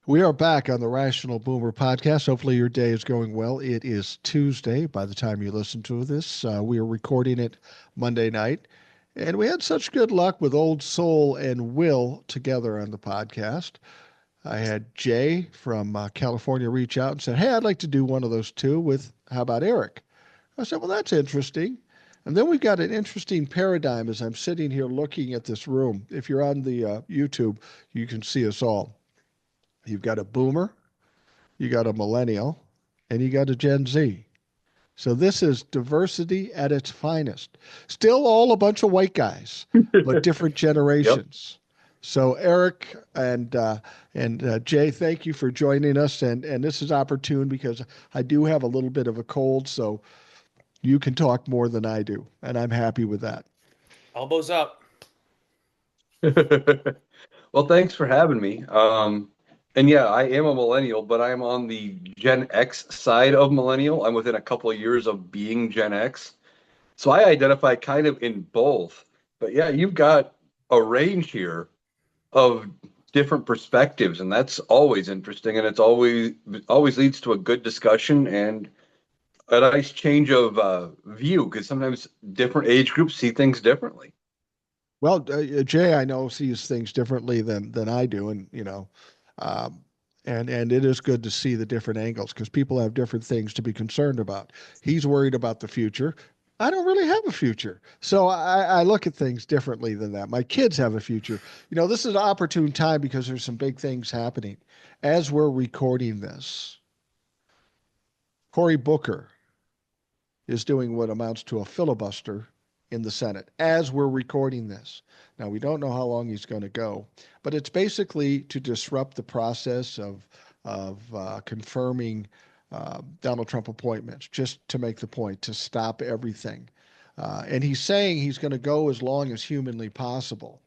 We are back on the Rational Boomer podcast. Hopefully, your day is going well. It is Tuesday by the time you listen to this. We are recording it Monday night, and we had such good luck with Old Soul and Will together on the podcast. I had Jay from California reach out and said, "Hey, I'd like to do one of those two with, how about Eric?" I said, "Well, that's interesting." And then we've got an interesting paradigm as I'm sitting here looking at this room. If you're on the YouTube, you can see us all. You've got a boomer, you got a millennial, and you got a Gen Z. So this is diversity at its finest. Still all a bunch of white guys, but different Yep. generations. So Eric and Jay, thank you for joining us. And this is opportune because I do have a little bit of a cold, so you can talk more than I do, and I'm happy with that. Elbows up. Well, thanks for having me. And yeah, I am a millennial, but I'm on the Gen X side of millennial. I'm within a couple of years of being Gen X. So I identify kind of in both. But yeah, you've got a range here of different perspectives, and that's always interesting, and it's always leads to a good discussion and a nice change of view because sometimes different age groups see things differently. Well, Jay, I know sees things differently than I do, and um, and it is good to see the different angles because people have different things to be concerned about. He's worried about the future. I don't really have a future, so I look at things differently than that. My kids have a future. This is an opportune time because there's some big things happening as we're recording this. Cory Booker is doing what amounts to a filibuster in the Senate as we're recording this. Now, we don't know how long he's going to go, but it's basically to disrupt the process of confirming Donald Trump appointments, just to make the point, to stop everything. And he's saying he's going to go as long as humanly possible.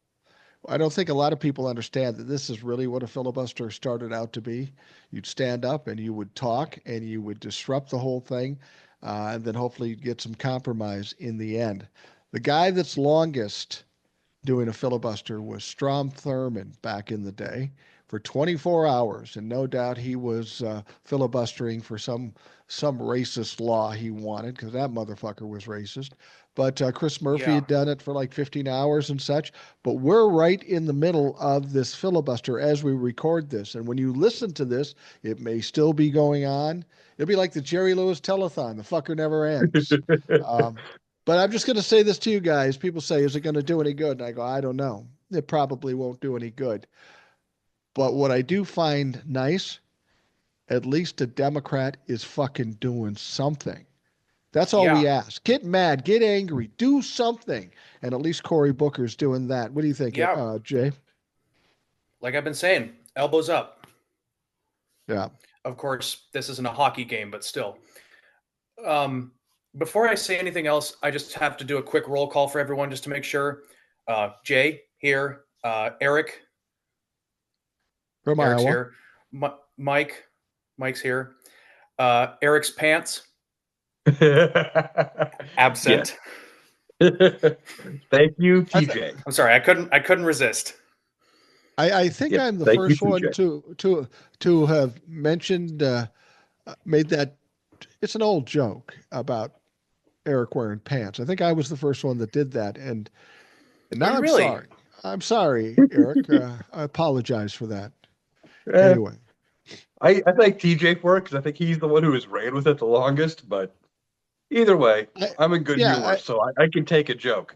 I don't think a lot of people understand that this is really what a filibuster started out to be. You'd stand up and you would talk and you would disrupt the whole thing, and then hopefully you'd get some compromise in the end. The guy that's longest doing a filibuster was Strom Thurmond back in the day for 24 hours, and no doubt he was filibustering for some racist law he wanted because that motherfucker was racist. But Chris Murphy Yeah. had done it for like 15 hours and such. But we're right in the middle of this filibuster as we record this. And when you listen to this, it may still be going on. It'll be like the Jerry Lewis telethon. The fucker never ends. Um, but I'm just going to say this to you guys. People say, is it going to do any good? And I go, I don't know. It probably won't do any good. But what I do find nice, at least a Democrat is fucking doing something. That's all we Yeah. ask. Get mad, get angry, do something. And at least Cory Booker's doing that. What do you think, Yeah. Jay? Like I've been saying, elbows up. Yeah. Of course, this isn't a hockey game, but still. Um, Before I say anything else, I just have to do a quick roll call for everyone just to make sure. Jay here. Eric. From Eric's Iowa. here. Mike. Mike's here. Eric's pants. Yeah. Absent. Thank you, I, th- TJ. I'm sorry. I couldn't resist. I think Yep. I'm the Thank you, first one TJ. to have mentioned made that. It's an old joke about Eric wearing pants. I think I was the first one that did that, and Are now you I'm really? sorry. I'm sorry, Eric. I apologize for that. Eh, Anyway, I thank TJ for it because I think he's the one who has ran with it the longest. But either way, I, I'm in good humor, yeah, so I can take a joke.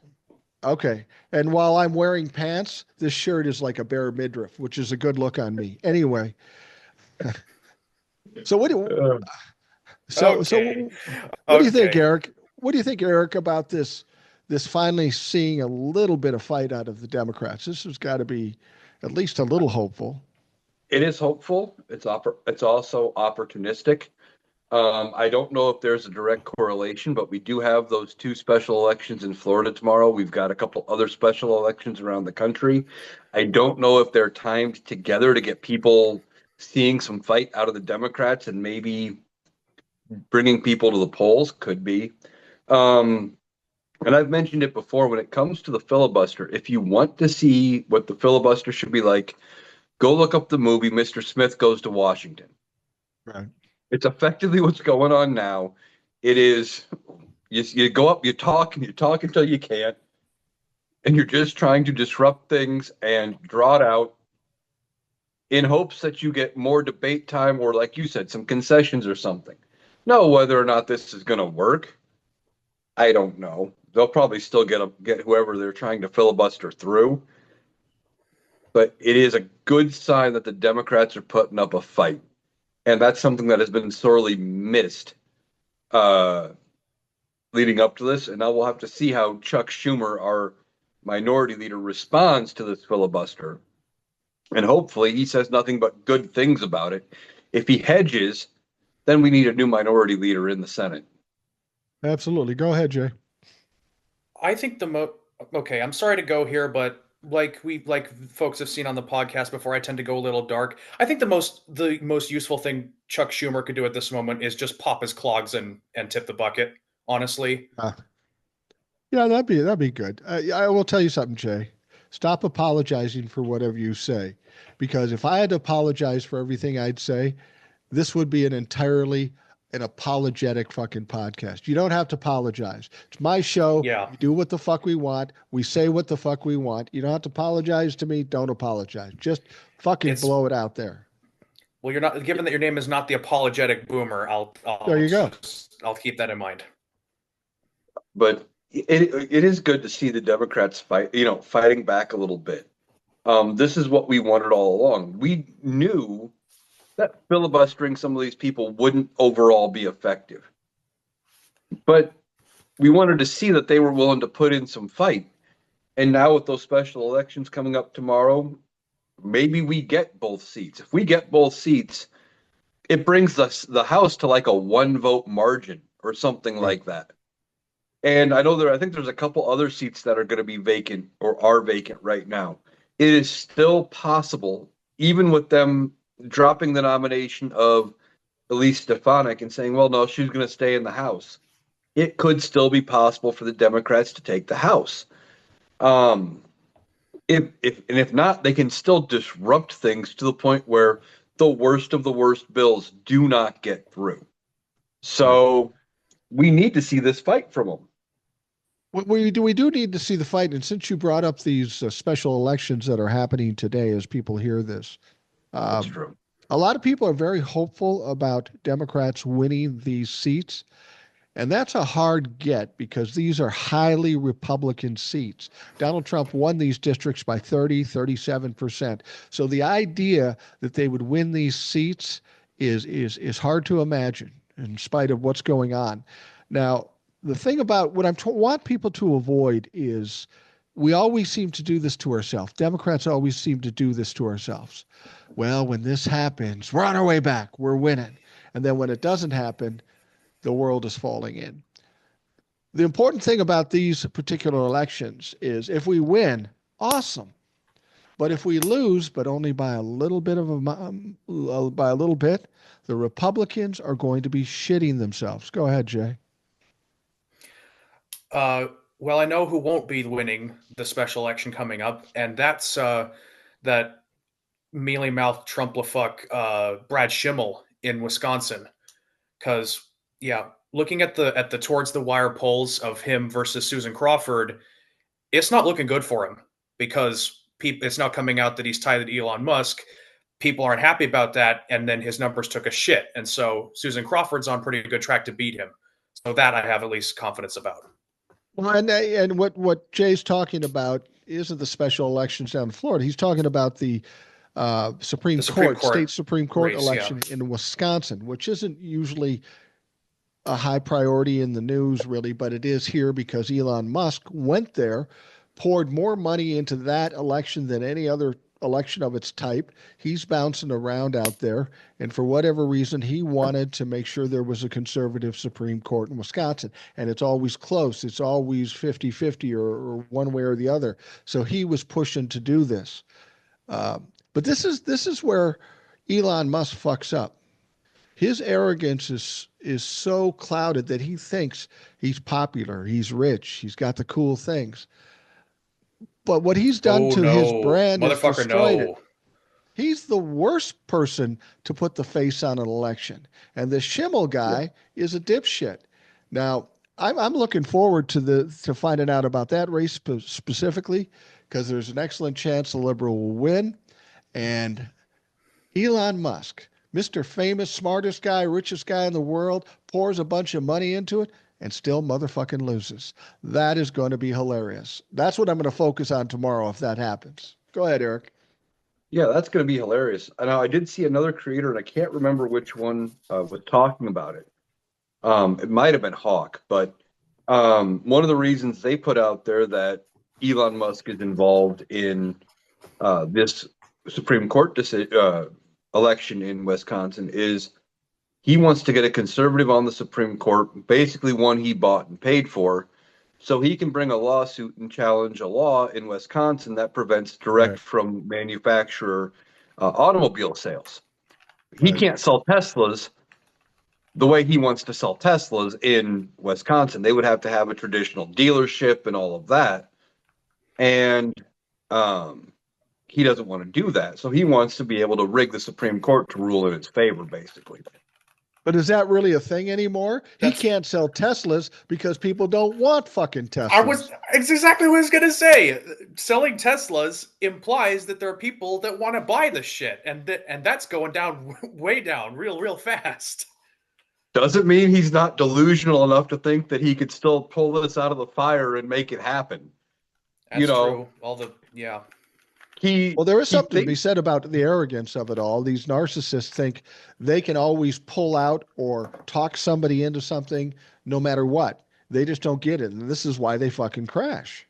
okay. And while I'm wearing pants, this shirt is like a bare midriff, which is a good look on me. Anyway, so what do Uh, Okay. what do you think, Okay. Eric? What do you think, Eric, about this finally seeing a little bit of fight out of the Democrats? This has got to be at least a little hopeful. it is hopeful. It's also opportunistic. I don't know if there's a direct correlation, but we do have those two special elections in Florida tomorrow. We've got a couple other special elections around the country. I don't know if they're timed together to get people seeing some fight out of the Democrats and maybe bringing people to the polls. Could be. Um, and I've mentioned it before when it comes to the filibuster, if you want to see what the filibuster should be like, Go look up the movie Mr. Smith Goes to Washington. Right. It's effectively what's going on now. It is you go up, you talk until you can't, and you're just trying to disrupt things and draw it out in hopes that you get more debate time or, like you said, some concessions or something. Now, whether or not this is going to work, I don't know. They'll probably still get whoever they're trying to filibuster through. But it is a good sign that the Democrats are putting up a fight. And that's something that has been sorely missed leading up to this. And now we'll have to see how Chuck Schumer, our minority leader, responds to this filibuster. And hopefully he says nothing but good things about it. If he hedges, then we need a new minority leader in the Senate. Absolutely. Go ahead, Jay. I think okay, I'm sorry to go here, but like folks have seen on the podcast before, I tend to go a little dark. I think the most useful thing Chuck Schumer could do at this moment is just pop his clogs and tip the bucket, honestly. Yeah, that'd be good. I will tell you something, Jay. Stop apologizing for whatever you say, because if I had to apologize for everything I'd say, this would be an apologetic fucking podcast. You don't have to apologize. It's my show. Yeah. We do what the fuck we want. We say what the fuck we want. You don't have to apologize to me. Don't apologize. Just fucking blow it out there. Well, you're not, given that your name is not the apologetic boomer, There you go. I'll keep that in mind. But it is good to see the Democrats fighting back a little bit. This is what we wanted all along. We knew that filibustering some of these people wouldn't overall be effective. But we wanted to see that they were willing to put in some fight. And now with those special elections coming up tomorrow, maybe we get both seats. If we get both seats, it brings us the House to like a 1-vote margin or something like that. And I think there's a couple other seats that are going to be vacant or are vacant right now. It is still possible, even with them dropping the nomination of Elise Stefanik and saying, well, no, she's going to stay in the House. It could still be possible for the Democrats to take the House. If not, they can still disrupt things to the point where the worst of the worst bills do not get through. So we need to see this fight from them. We do need to see the fight. And since you brought up these special elections that are happening today, as people hear this, that's true. A lot of people are very hopeful about Democrats winning these seats. And that's a hard get because these are highly Republican seats. Donald Trump won these districts by 37%. So the idea that they would win these seats is hard to imagine in spite of what's going on. Now, the thing about what I want people to avoid is we always seem to do this to ourselves. Democrats always seem to do this to ourselves. Well, when this happens, we're on our way back. We're winning. And then when it doesn't happen, the world is falling in. The important thing about these particular elections is if we win, awesome. But if we lose, but only by a little bit, the Republicans are going to be shitting themselves. Go ahead, Jay. Well, I know who won't be winning the special election coming up, and that's that mealy-mouthed Trump-la-fuck Brad Schimmel in Wisconsin. Because, yeah, looking at the towards the wire polls of him versus Susan Crawford, it's not looking good for him because it's now coming out that he's tied to Elon Musk. People aren't happy about that, and then his numbers took a shit. And so Susan Crawford's on pretty good track to beat him. So that I have at least confidence about. Well, and what Jay's talking about isn't the special elections down in Florida. He's talking about the Supreme Court, state Supreme Court race, election in Wisconsin, which isn't usually a high priority in the news, really, but it is here because Elon Musk went there, poured more money into that election than any other election of its type. He's bouncing around out there, and for whatever reason, he wanted to make sure there was a conservative Supreme Court in Wisconsin, and it's always close. It's always 50-50 or one way or the other. So he was pushing to do this. But this is where Elon Musk fucks up. His arrogance is so clouded that he thinks he's popular, he's rich, he's got the cool things. But what he's done his brand is destroyed it. He's the worst person to put the face on an election. And the Schimmel guy is a dipshit. Now, I'm looking forward to finding out about that race specifically, because there's an excellent chance the liberal will win. And Elon Musk, Mr. Famous, smartest guy, richest guy in the world, pours a bunch of money into it and still motherfucking loses. That is going to be hilarious. That's what I'm going to focus on tomorrow if that happens. Go ahead, Eric. Yeah, that's going to be hilarious. Now, I did see another creator, and I can't remember which one was talking about it. It might have been Hawk, but one of the reasons they put out there that Elon Musk is involved in this Supreme Court election in Wisconsin is he wants to get a conservative on the Supreme Court, basically one he bought and paid for, so he can bring a lawsuit and challenge a law in Wisconsin that prevents direct from manufacturer automobile sales. He can't sell Teslas the way he wants to sell Teslas in Wisconsin. They would have to have a traditional dealership and all of that. And he doesn't want to do that. So he wants to be able to rig the Supreme Court to rule in its favor, basically. But is that really a thing anymore? He can't sell Teslas because people don't want fucking Teslas. It's exactly what I was going to say. Selling Teslas implies that there are people that want to buy the shit. And that's going down, way down, real fast. Doesn't mean he's not delusional enough to think that he could still pull this out of the fire and make it happen. That's true. Well, there is something to be said about the arrogance of it all. These narcissists think they can always pull out or talk somebody into something no matter what. They just don't get it. And this is why they fucking crash.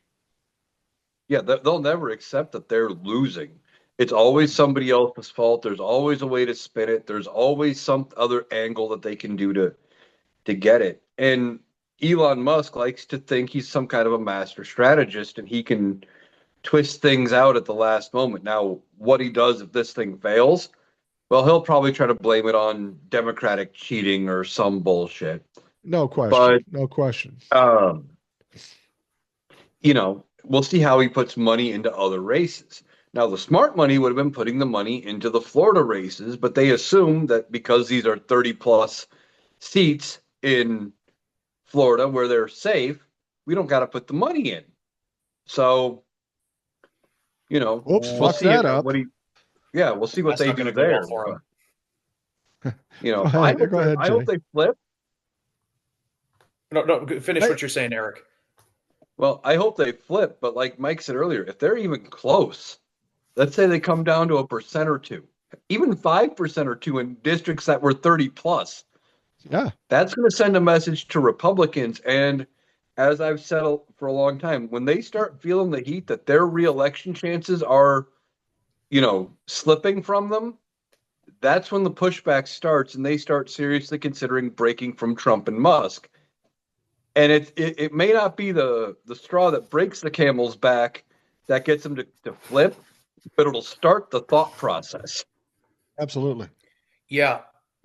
Yeah, they'll never accept that they're losing. It's always somebody else's fault. There's always a way to spin it. There's always some other angle that they can do to get it. And Elon Musk likes to think he's some kind of a master strategist and he can twist things out at the last moment. Now, what he does if this thing fails, well, he'll probably try to blame it on Democratic cheating or some bullshit. No question. No question. We'll see how he puts money into other races. Now, the smart money would have been putting the money into the Florida races, but they assume that because these are 30-plus seats in Florida where they're safe, we don't got to put the money in. So, oops, we'll fuck that up. We'll see what they do there. I hope they flip. No, finish what you're saying, Eric. Well, I hope they flip, but like Mike said earlier, if they're even close, let's say they come down to 1% or 2%, even 5% or 2% in districts that were 30 plus. Yeah. That's going to send a message to Republicans. And as I've said for a long time, when they start feeling the heat that their reelection chances are, slipping from them, that's when the pushback starts and they start seriously considering breaking from Trump and Musk. And it may not be the straw that breaks the camel's back that gets them to flip, but it'll start the thought process. Absolutely. Yeah.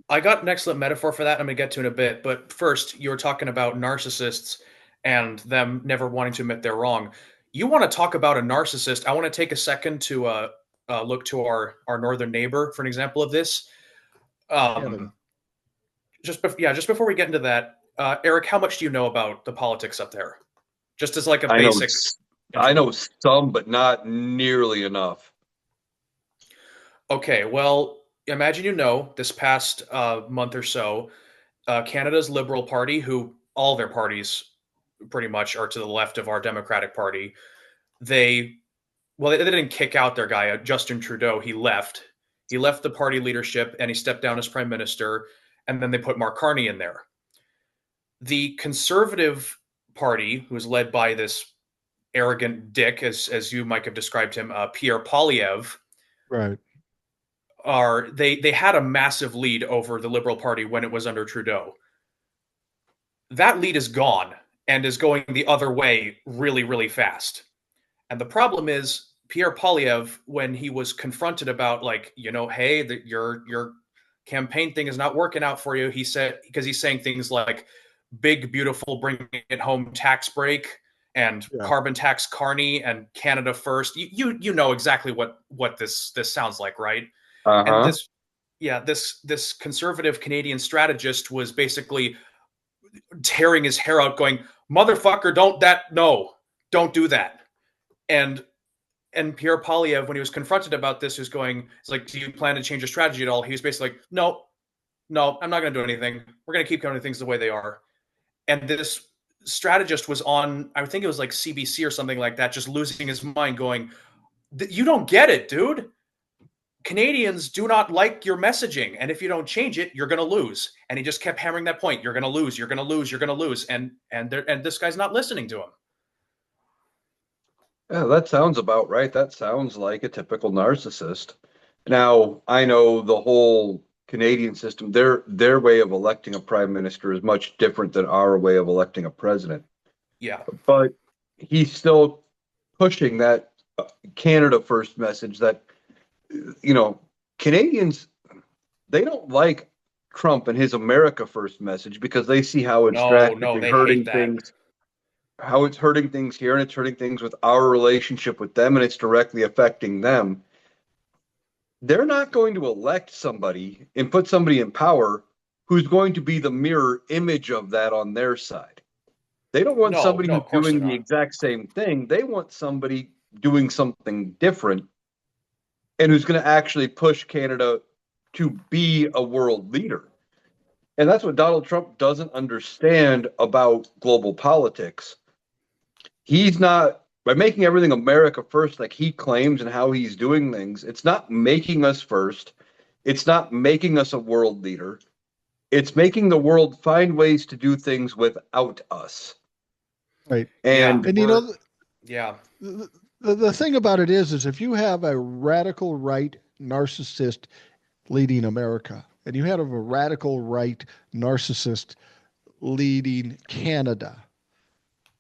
I got an excellent metaphor for that. I'm going to get to in a bit. But first, you were talking about narcissists and them never wanting to admit they're wrong. You want to talk about a narcissist. I want to take a second to look to our northern neighbor for an example of this. Just before we get into that, Eric, how much do you know about the politics up there? Just as like a basic. I know some, but not nearly enough. Okay, well, imagine this past month or so, Canada's Liberal Party, who all their parties pretty much are to the left of our Democratic Party, they didn't kick out their guy, Justin Trudeau. He left the party leadership and he stepped down as prime minister, and then they put Mark Carney in there. The Conservative Party, who is led by this arrogant dick, as you might have described him, Pierre Poilievre, right? They had a massive lead over the Liberal Party when it was under Trudeau. That lead is gone and is going the other way really, really fast. And the problem is Pierre Poilievre, when he was confronted about hey, your campaign thing is not working out for you, he said, because he's saying things like big, beautiful, bring it home tax break and carbon tax Carney and Canada first. You know exactly what this sounds like, right? And this conservative Canadian strategist was basically tearing his hair out, going, "Motherfucker, don't do that." And Pierre Poilievre, when he was confronted about this, was going, "It's like, do you plan to change your strategy at all?" He was basically like, "No, I'm not going to do anything. We're going to keep doing things the way they are." And this strategist was on, I think it was like CBC or something like that, just losing his mind, going, "You don't get it, dude. Canadians do not like your messaging, and if you don't change it, you're going to lose." And he just kept hammering that point: "You're going to lose. You're going to lose. You're going to lose." And this guy's not listening to him. Yeah, that sounds about right. That sounds like a typical narcissist. Now, I know the whole Canadian system, their way of electing a prime minister is much different than our way of electing a president. Yeah. But he's still pushing that Canada first message that, Canadians, they don't like Trump and his America first message because they see how it's drastically hurting things. How it's hurting things here, and it's hurting things with our relationship with them, and it's directly affecting them. They're not going to elect somebody and put somebody in power who's going to be the mirror image of that on their side. They don't want somebody who's doing the exact same thing. They want somebody doing something different and who's going to actually push Canada to be a world leader. And that's what Donald Trump doesn't understand about global politics. He's not, by making everything America first, like he claims and how he's doing things, it's not making us first. It's not making us a world leader. It's making the world find ways to do things without us. Right. And the thing about it is if you have a radical right narcissist leading America, and you have a radical right narcissist leading Canada,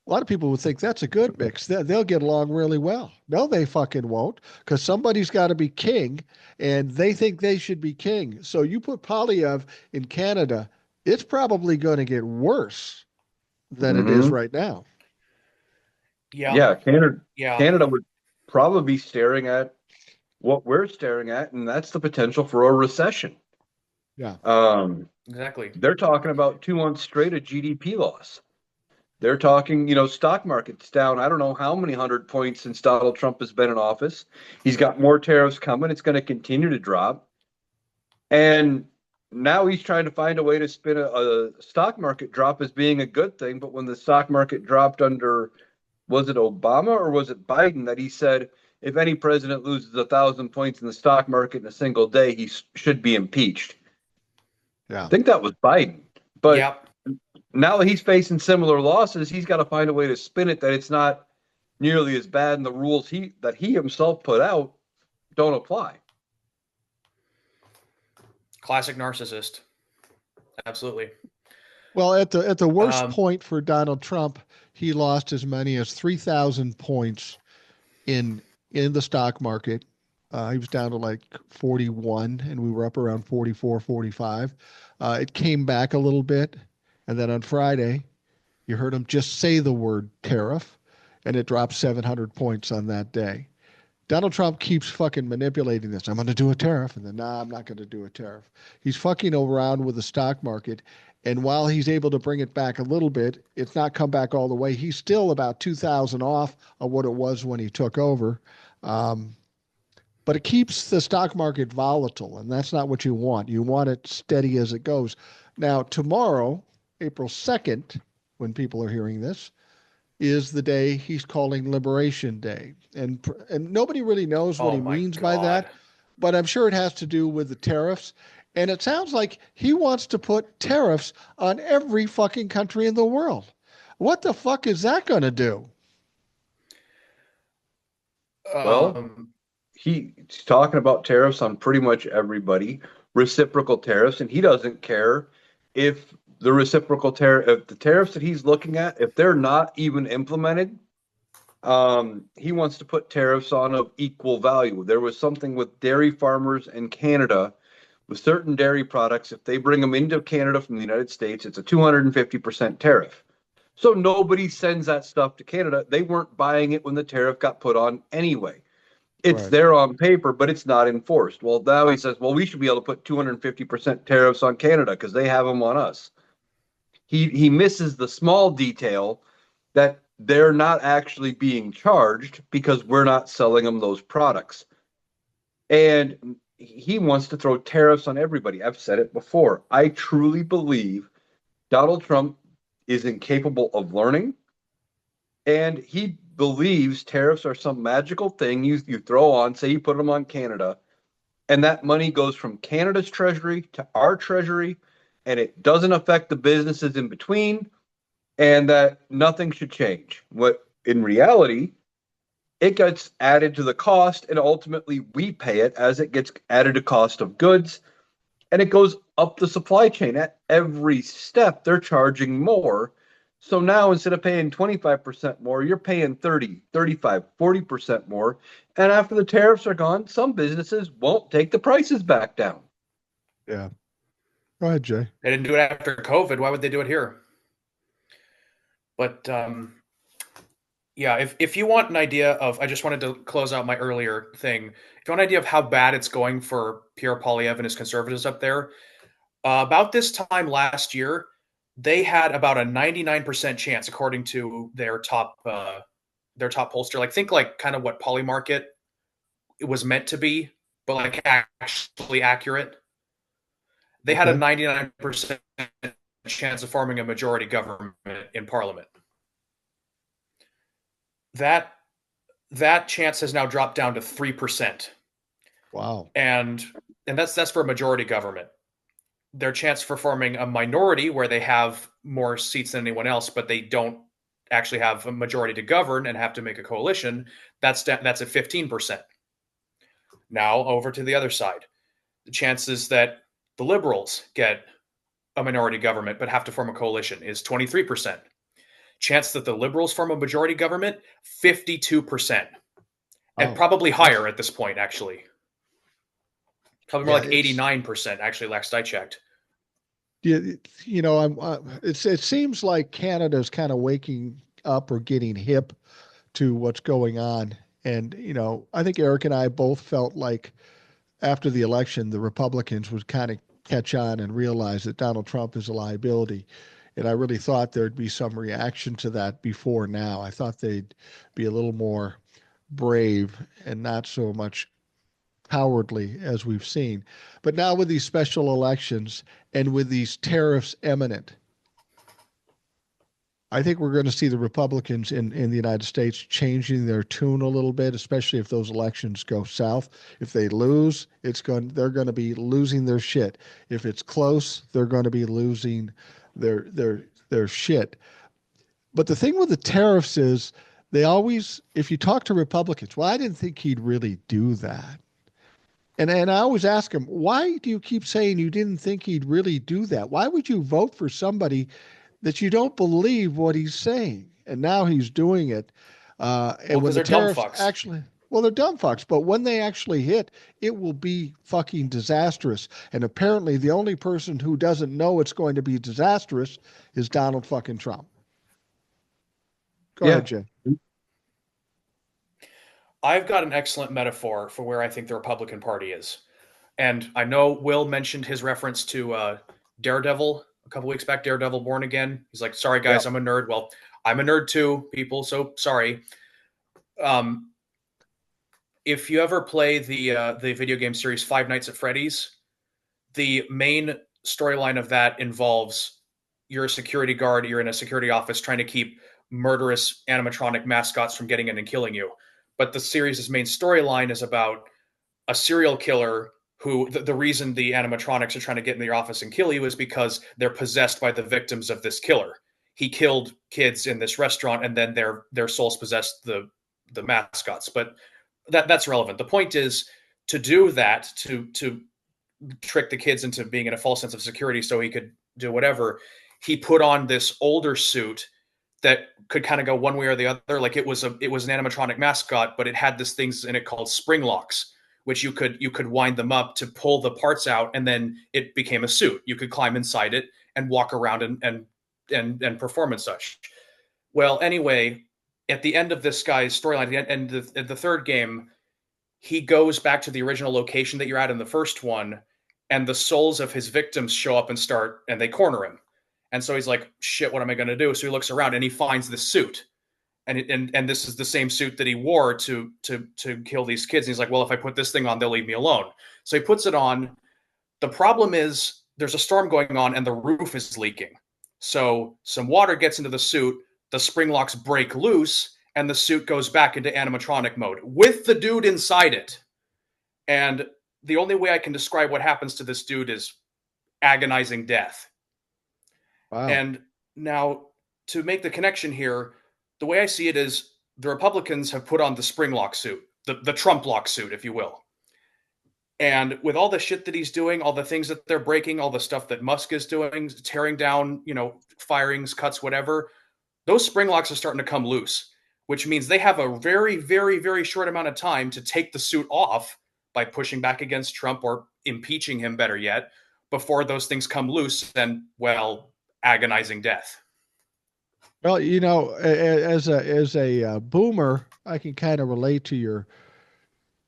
a lot of people would think that's a good mix. They'll get along really well. No, they fucking won't, because somebody's got to be king, and they think they should be king. So you put Poilievre in Canada, it's probably going to get worse than it is right now. Canada would probably be staring at what we're staring at, and that's the potential for a recession. Exactly. They're talking about 2 months straight of GDP loss. They're talking, stock market's down, I don't know how many 100 points since Donald Trump has been in office. He's got more tariffs coming. It's going to continue to drop. And now he's trying to find a way to spin a stock market drop as being a good thing. But when the stock market dropped under, was it Obama or was it Biden, that he said, if any president loses 1,000 points in the stock market in a single day, he should be impeached. Yeah. I think that was Biden. But now that he's facing similar losses, he's got to find a way to spin it that it's not nearly as bad, and the rules that he himself put out don't apply. Classic narcissist. Absolutely. Well, at the worst point for Donald Trump, he lost as many as 3,000 points in the stock market. He was down to like 41, and we were up around 44, 45. It came back a little bit. And then on Friday, you heard him just say the word tariff, and it dropped 700 points on that day. Donald Trump keeps fucking manipulating this. I'm going to do a tariff, and then, I'm not going to do a tariff. He's fucking around with the stock market, and while he's able to bring it back a little bit, it's not come back all the way. He's still about 2,000 off of what it was when he took over. But it keeps the stock market volatile, and that's not what you want. You want it steady as it goes. Now, tomorrow, April 2nd, when people are hearing this, is the day he's calling Liberation Day. And nobody really knows what he means by that, but I'm sure it has to do with the tariffs. And it sounds like he wants to put tariffs on every fucking country in the world. What the fuck is that going to do? Well, he's talking about tariffs on pretty much everybody, reciprocal tariffs, and he doesn't care if the reciprocal tariff, if the tariffs that he's looking at, if they're not even implemented, he wants to put tariffs on of equal value. There was something with dairy farmers in Canada with certain dairy products. If they bring them into Canada from the United States, it's a 250% tariff. So nobody sends that stuff to Canada. They weren't buying it when the tariff got put on anyway. It's Right. there on paper, but it's not enforced. Well, now he says, well, we should be able to put 250% tariffs on Canada because they have them on us. He misses the small detail that they're not actually being charged because we're not selling them those products. And he wants to throw tariffs on everybody. I've said it before. I truly believe Donald Trump is incapable of learning, and he believes tariffs are some magical thing you throw on, say you put them on Canada, and that money goes from Canada's treasury to our treasury, and it doesn't affect the businesses in between, and that nothing should change. What in reality, it gets added to the cost, and ultimately we pay it as it gets added to cost of goods, and it goes up the supply chain. At every step, they're charging more. So now instead of paying 25% more, you're paying 30, 35, 40% more. And after the tariffs are gone, some businesses won't take the prices back down. Yeah. Go ahead, Jay. They didn't do it after COVID. Why would they do it here? But yeah, if you want an idea of, I just wanted to close out my earlier thing. If you want an idea of how bad it's going for Pierre Poilievre and his conservatives up there, about this time last year, they had about a 99% chance, according to their top pollster. Like, think like kind of what Polymarket it was meant to be, but like actually accurate. They had a 99% chance of forming a majority government in Parliament. That chance has now dropped down to 3%. Wow. And that's for a majority government. Their chance for forming a minority where they have more seats than anyone else, but they don't actually have a majority to govern and have to make a coalition, that's at 15%. Now over to the other side. The chances that the Liberals get a minority government but have to form a coalition is 23%. Chance that the Liberals form a majority government, 52%. And probably higher at this point, actually. Probably more like 89%, actually, last I checked. You know, it seems like Canada's kind of waking up or getting hip to what's going on. And, you know, I think Eric and I both felt like after the election, the Republicans would kind of catch on and realize that Donald Trump is a liability. And I really thought there'd be some reaction to that before now. I thought they'd be a little more brave and not so much cowardly as we've seen. But now with these special elections and with these tariffs imminent, I think we're going to see the Republicans in the United States changing their tune a little bit, especially if those elections go south. If they lose, they're going to be losing their shit. If it's close, they're going to be losing their shit. But the thing with the tariffs is they always, if you talk to Republicans, well, I didn't think he'd really do that. And I always ask him, why do you keep saying you didn't think he'd really do that? Why would you vote for somebody that you don't believe what he's saying? And now he's doing it. And when the tariffs actually, well, they're dumb fucks, but when they actually hit, it will be fucking disastrous. And apparently the only person who doesn't know it's going to be disastrous is Donald fucking Trump. Go ahead, Jay. I've got an excellent metaphor for where I think the Republican Party is. And I know Will mentioned his reference to Daredevil a couple weeks back, Daredevil Born Again. He's like, sorry, guys, I'm a nerd. Well, I'm a nerd too, people, so sorry. If you ever play the video game series Five Nights at Freddy's, the main storyline of that involves you're a security guard, you're in a security office trying to keep murderous animatronic mascots from getting in and killing you. But the series' main storyline is about a serial killer who the reason the animatronics are trying to get in your office and kill you is because they're possessed by the victims of this killer. He killed kids in this restaurant and then their souls possessed the mascots. But that's relevant. The point is to do that, to trick the kids into being in a false sense of security so he could do whatever, he put on this older suit that could kind of go one way or the other. Like it was an animatronic mascot, but it had this things in it called spring locks, which you could wind them up to pull the parts out, and then it became a suit. You could climb inside it and walk around and perform and such. Well, anyway, at the end of this guy's storyline, at the end of the third game, he goes back to the original location that you're at in the first one, and the souls of his victims show up and they corner him. And so he's like, shit, what am I going to do? So he looks around and he finds this suit. And this is the same suit that he wore to kill these kids. And he's like, well, if I put this thing on, they'll leave me alone. So he puts it on. The problem is there's a storm going on and the roof is leaking. So some water gets into the suit, the spring locks break loose, and the suit goes back into animatronic mode with the dude inside it. And the only way I can describe what happens to this dude is agonizing death. Wow. And now, to make the connection here, the way I see it is the Republicans have put on the spring lock suit, the Trump lock suit, if you will. And with all the shit that he's doing, all the things that they're breaking, all the stuff that Musk is doing, tearing down, firings, cuts, whatever, those spring locks are starting to come loose, which means they have a very, very, very short amount of time to take the suit off by pushing back against Trump or impeaching him, better yet, before those things come loose and, well, agonizing death. Well, as a boomer, I can kind of relate to your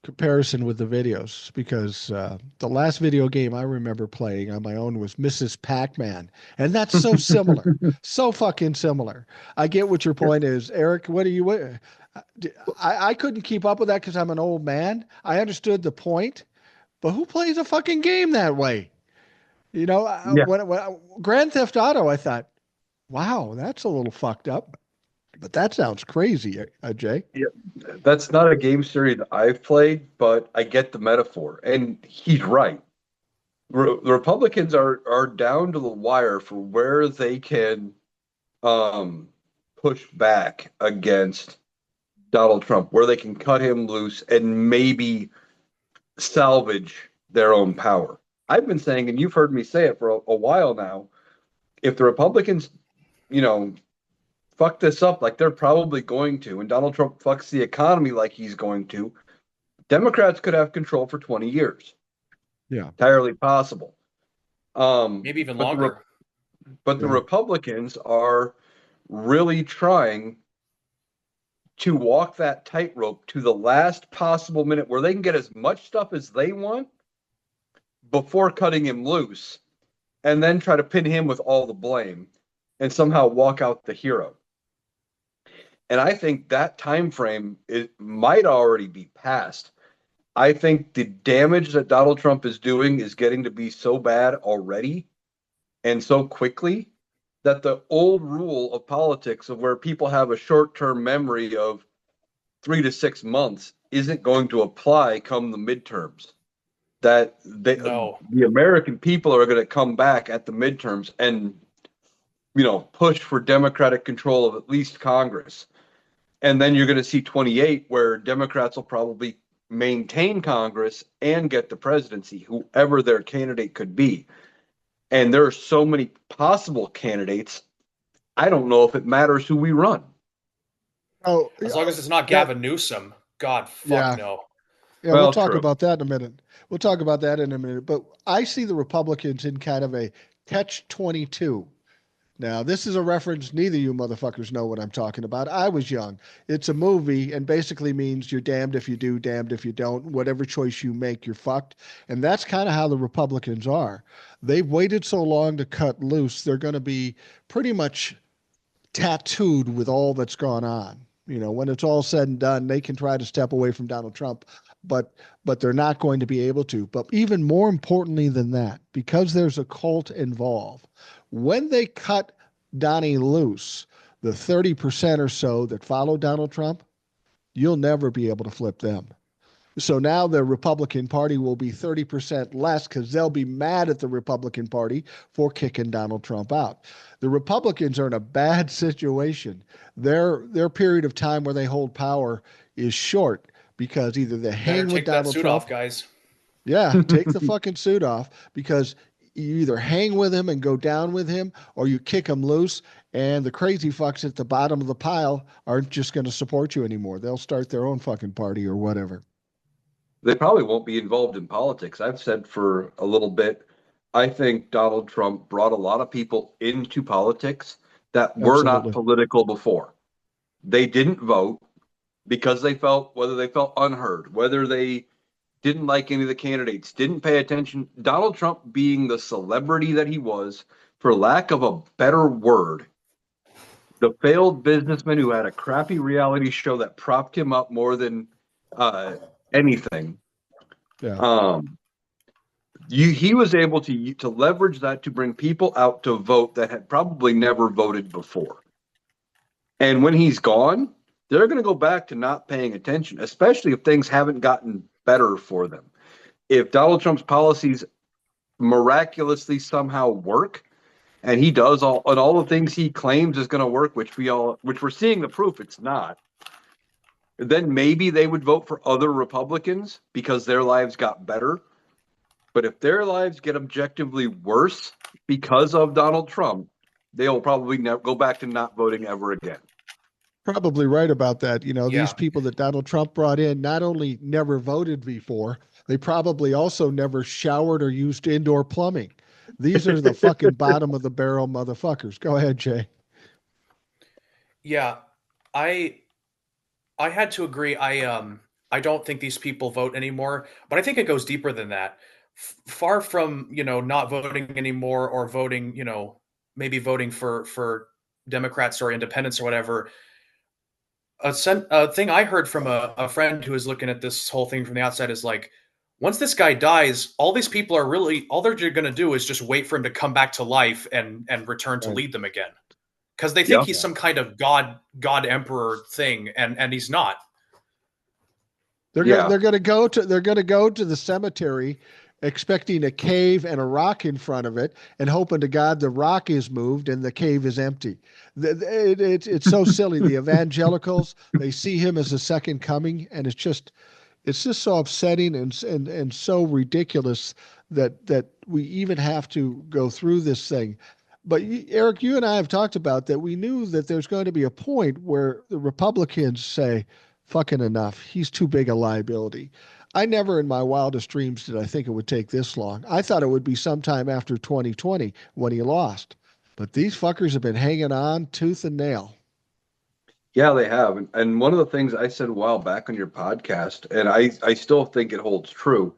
comparison with the videos because the last video game I remember playing on my own was Mrs. Pac-Man, and that's so similar, so fucking similar. I get what your point is, Eric. What are you? I couldn't keep up with that because I'm an old man. I understood the point, but who plays a fucking game that way? Yeah. When Grand Theft Auto, I thought, wow, that's a little fucked up, but that sounds crazy, Jay. Yeah, that's not a game series that I've played, but I get the metaphor, and he's right. The Republicans are down to the wire for where they can push back against Donald Trump, where they can cut him loose and maybe salvage their own power. I've been saying, and you've heard me say it for a while now, if the Republicans, fuck this up like they're probably going to, and Donald Trump fucks the economy like he's going to, Democrats could have control for 20 years. Yeah. Entirely possible. Maybe even longer. But the Republicans are really trying to walk that tightrope to the last possible minute where they can get as much stuff as they want before cutting him loose, and then try to pin him with all the blame and somehow walk out the hero. And I think that time frame might already be past. I think the damage that Donald Trump is doing is getting to be so bad already and so quickly that the old rule of politics of where people have a short-term memory of 3 to 6 months isn't going to apply come the midterms. That the American people are going to come back at the midterms and push for Democratic control of at least Congress. And then you're going to see 28 where Democrats will probably maintain Congress and get the presidency, whoever their candidate could be. And there are so many possible candidates. I don't know if it matters who we run. Oh, as long as it's not Gavin Newsom. God, fuck no. Yeah, we'll talk about that in a minute. But I see the Republicans in kind of a catch-22. Now, this is a reference. Neither of you motherfuckers know what I'm talking about. I was young. It's a movie and basically means you're damned if you do, damned if you don't. Whatever choice you make, you're fucked. And that's kind of how the Republicans are. They've waited so long to cut loose. They're going to be pretty much tattooed with all that's gone on. When it's all said and done, they can try to step away from Donald Trump, but they're not going to be able to. But even more importantly than that, because there's a cult involved, when they cut Donnie loose, the 30% or so that follow Donald Trump, you'll never be able to flip them. So now the Republican Party will be 30% less because they'll be mad at the Republican Party for kicking Donald Trump out. The Republicans are in a bad situation. Their period of time where they hold power is short because either they hang with Donald Trump. Take that suit off, guys. Yeah, take the fucking suit off because you either hang with him and go down with him or you kick him loose, and the crazy fucks at the bottom of the pile aren't just going to support you anymore. They'll start their own fucking party or whatever. They probably won't be involved in politics. I've said for a little bit, I think Donald Trump brought a lot of people into politics that were not political before. they didn't vote because they felt, whether they felt unheard, whether they didn't like any of the candidates, didn't pay attention. Donald Trump, being the celebrity that he was, for lack of a better word, the failed businessman who had a crappy reality show that propped him up more than anything. Yeah. He was able to leverage that to bring people out to vote that had probably never voted before. And when he's gone, they're going to go back to not paying attention, especially if things haven't gotten better for them. If Donald Trump's policies miraculously somehow work, and he does all the things he claims is going to work, which we're seeing the proof it's not, then maybe they would vote for other Republicans because their lives got better. But if their lives get objectively worse because of Donald Trump, they'll probably never go back to not voting ever again. Probably right about that. You know, Yeah. these people that Donald Trump brought in not only never voted before, they probably also never showered or used indoor plumbing. These are the fucking bottom of the barrel motherfuckers. Go ahead, Jay. Yeah, I had to agree. I don't think these people vote anymore, but I think it goes deeper than that. Far from, not voting anymore or voting, maybe voting for Democrats or independents or whatever. A thing I heard from a friend who is looking at this whole thing from the outside is like, once this guy dies, all these people are really, all they're going to do is just wait for him to come back to life and return to lead them again. Because they think he's some kind of God emperor thing, and he's not. They're going to go to the cemetery expecting a cave and a rock in front of it and hoping to God the rock is moved and the cave is empty. It's so silly. The evangelicals, they see him as a second coming, and it's just so upsetting and so ridiculous that we even have to go through this thing. But Eric, you and I have talked about that. We knew that there's going to be a point where the Republicans say, fucking enough. He's too big a liability. I never in my wildest dreams did I think it would take this long. I thought it would be sometime after 2020 when he lost. But these fuckers have been hanging on tooth and nail. Yeah, they have. And one of the things I said a while back on your podcast, and I still think it holds true,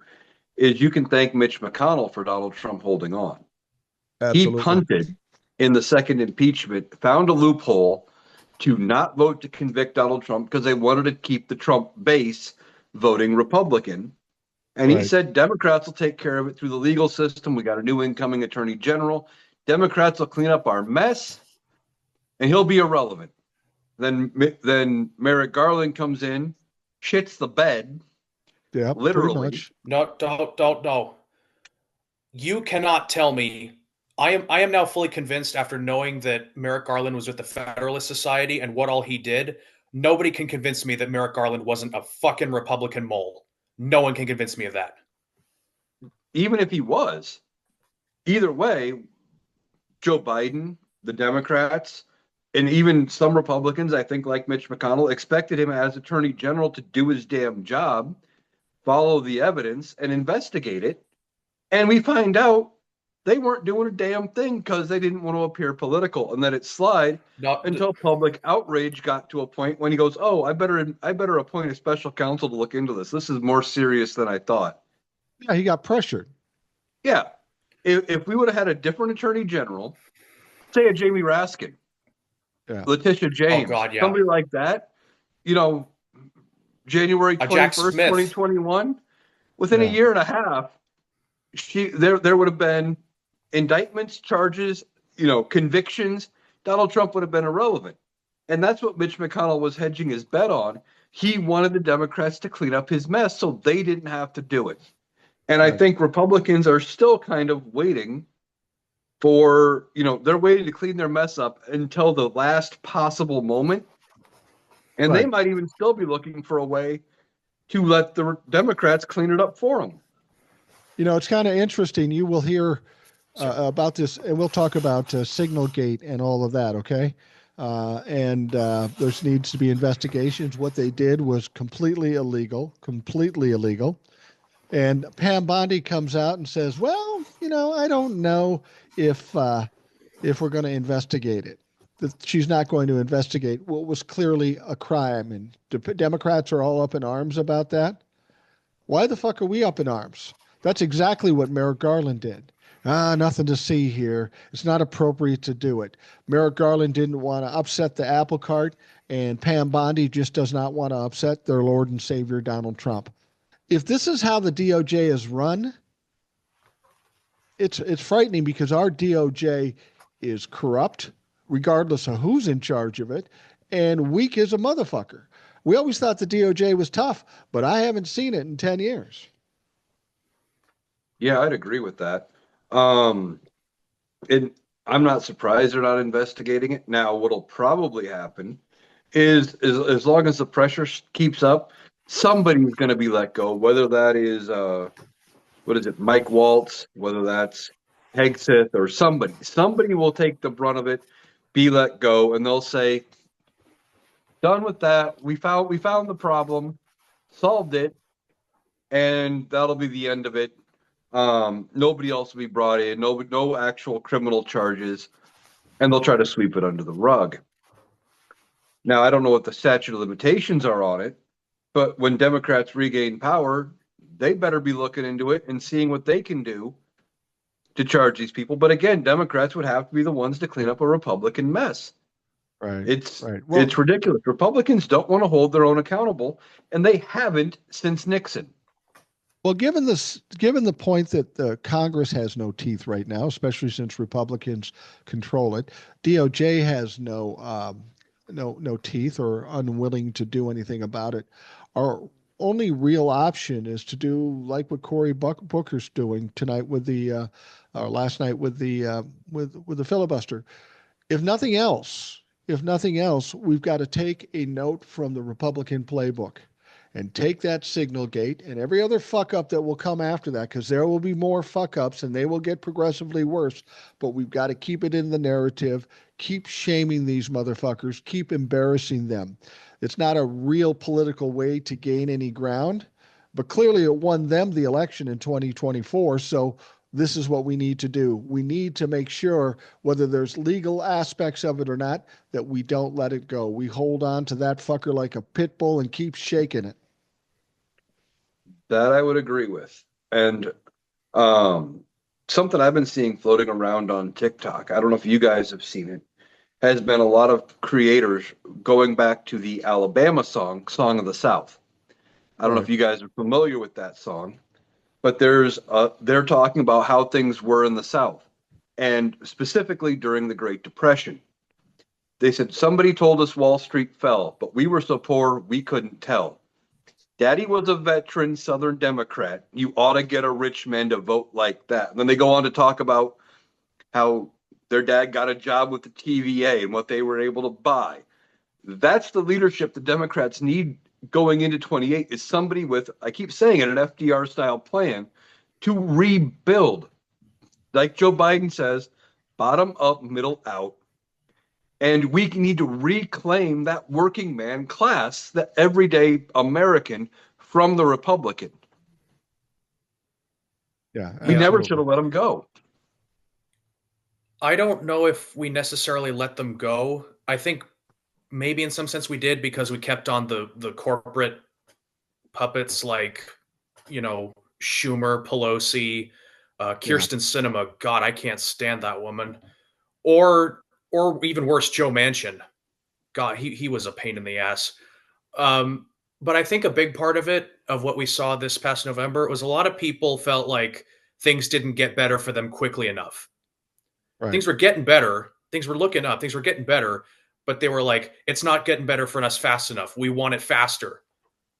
is you can thank Mitch McConnell for Donald Trump holding on. Absolutely. He punted in the second impeachment, found a loophole to not vote to convict Donald Trump because they wanted to keep the Trump base voting Republican. And he said, Democrats will take care of it through the legal system. We got a new incoming attorney general. Democrats will clean up our mess, and he'll be irrelevant. Then Merrick Garland comes in, shits the bed, literally. No. You cannot tell me. I am now fully convinced, after knowing that Merrick Garland was with the Federalist Society and what all he did. Nobody can convince me that Merrick Garland wasn't a fucking Republican mole. No one can convince me of that. Even if he was, either way, Joe Biden, the Democrats, and even some Republicans, I think like Mitch McConnell, expected him as Attorney General to do his damn job, follow the evidence, and investigate it. And we find out they weren't doing a damn thing because they didn't want to appear political, and let it slide until public outrage got to a point when he goes, "Oh, I better appoint a special counsel to look into this. This is more serious than I thought." Yeah, he got pressured. Yeah, if we would have had a different attorney general, say a Jamie Raskin, Letitia James, somebody like that, January 21st, 2021, within a year and a half, there would have been indictments, charges, convictions. Donald Trump would have been irrelevant. And that's what Mitch McConnell was hedging his bet on. He wanted the Democrats to clean up his mess so they didn't have to do it. And I think Republicans are still kind of waiting for, they're waiting to clean their mess up until the last possible moment. And they might even still be looking for a way to let the Democrats clean it up for them. It's kind of interesting. You will hear about this, and we'll talk about Signalgate and all of that, okay? And there needs to be investigations. What they did was completely illegal. And Pam Bondi comes out and says, well, I don't know if we're going to investigate it. that she's not going to investigate what was clearly a crime. And Democrats are all up in arms about that. Why the fuck are we up in arms? That's exactly what Merrick Garland did. Nothing to see here. It's not appropriate to do it. Merrick Garland didn't want to upset the apple cart, and Pam Bondi just does not want to upset their Lord and Savior, Donald Trump. If this is how the DOJ is run, it's frightening because our DOJ is corrupt, regardless of who's in charge of it, and weak as a motherfucker. We always thought the DOJ was tough, but I haven't seen it in 10 years. Yeah, I'd agree with that. And I'm not surprised they're not investigating it. Now, what'll probably happen is as long as the pressure keeps up, somebody's going to be let go, whether that is, what is it, Mike Waltz, whether that's Hegseth or somebody. Somebody will take the brunt of it, be let go, and they'll say, done with that. We found the problem, solved it, and that'll be the end of it. Nobody else will be brought in, no actual criminal charges, and they'll try to sweep it under the rug. Now, I don't know what the statute of limitations are on it, but when Democrats regain power, they better be looking into it and seeing what they can do to charge these people. But again, Democrats would have to be the ones to clean up a Republican mess. Right. It's Well, it's ridiculous. Republicans don't want to hold their own accountable, and they haven't since Nixon. Well, given the point that the Congress has no teeth right now, especially since Republicans control it, DOJ has no teeth or unwilling to do anything about it. Our only real option is to do like what Cory Booker's doing tonight with the or last night with the filibuster. If nothing else, we've got to take a note from the Republican playbook and take that signal gate and every other fuck up that will come after that, because there will be more fuck ups and they will get progressively worse. But we've got to keep it in the narrative, keep shaming these motherfuckers, keep embarrassing them. It's not a real political way to gain any ground, but clearly it won them the election in 2024. So this is what we need to do. We need to make sure, whether there's legal aspects of it or not, that we don't let it go. We hold on to that fucker like a pit bull and keep shaking it. That I would agree with. And something I've been seeing floating around on TikTok, I don't know if you guys have seen it, has been a lot of creators going back to the Alabama Song of the South. I don't know if you guys are familiar with that song, but they're talking about how things were in the South, and specifically during the Great Depression. They said, somebody told us Wall Street fell, but we were so poor we couldn't tell. Daddy was a veteran Southern Democrat. You ought to get a rich man to vote like that. And then they go on to talk about how their dad got a job with the TVA and what they were able to buy. That's the leadership the Democrats need going into 28, is somebody with, I keep saying it, an FDR style plan to rebuild. Like Joe Biden says, bottom up, middle out. And we need to reclaim that working man class, the everyday American, from the Republican. Yeah, we never absolutely. should have let them go. I don't know if we necessarily let them go. I think maybe in some sense we did, because we kept on the corporate puppets like, Schumer, Pelosi, Kirsten Sinema. God, I can't stand that woman. Or even worse, Joe Manchin. God, he was a pain in the ass. But I think a big part of it, of what we saw this past November, was a lot of people felt like things didn't get better for them quickly enough. Right. Things were getting better. Things were looking up. Things were getting better. But they were like, it's not getting better for us fast enough. We want it faster.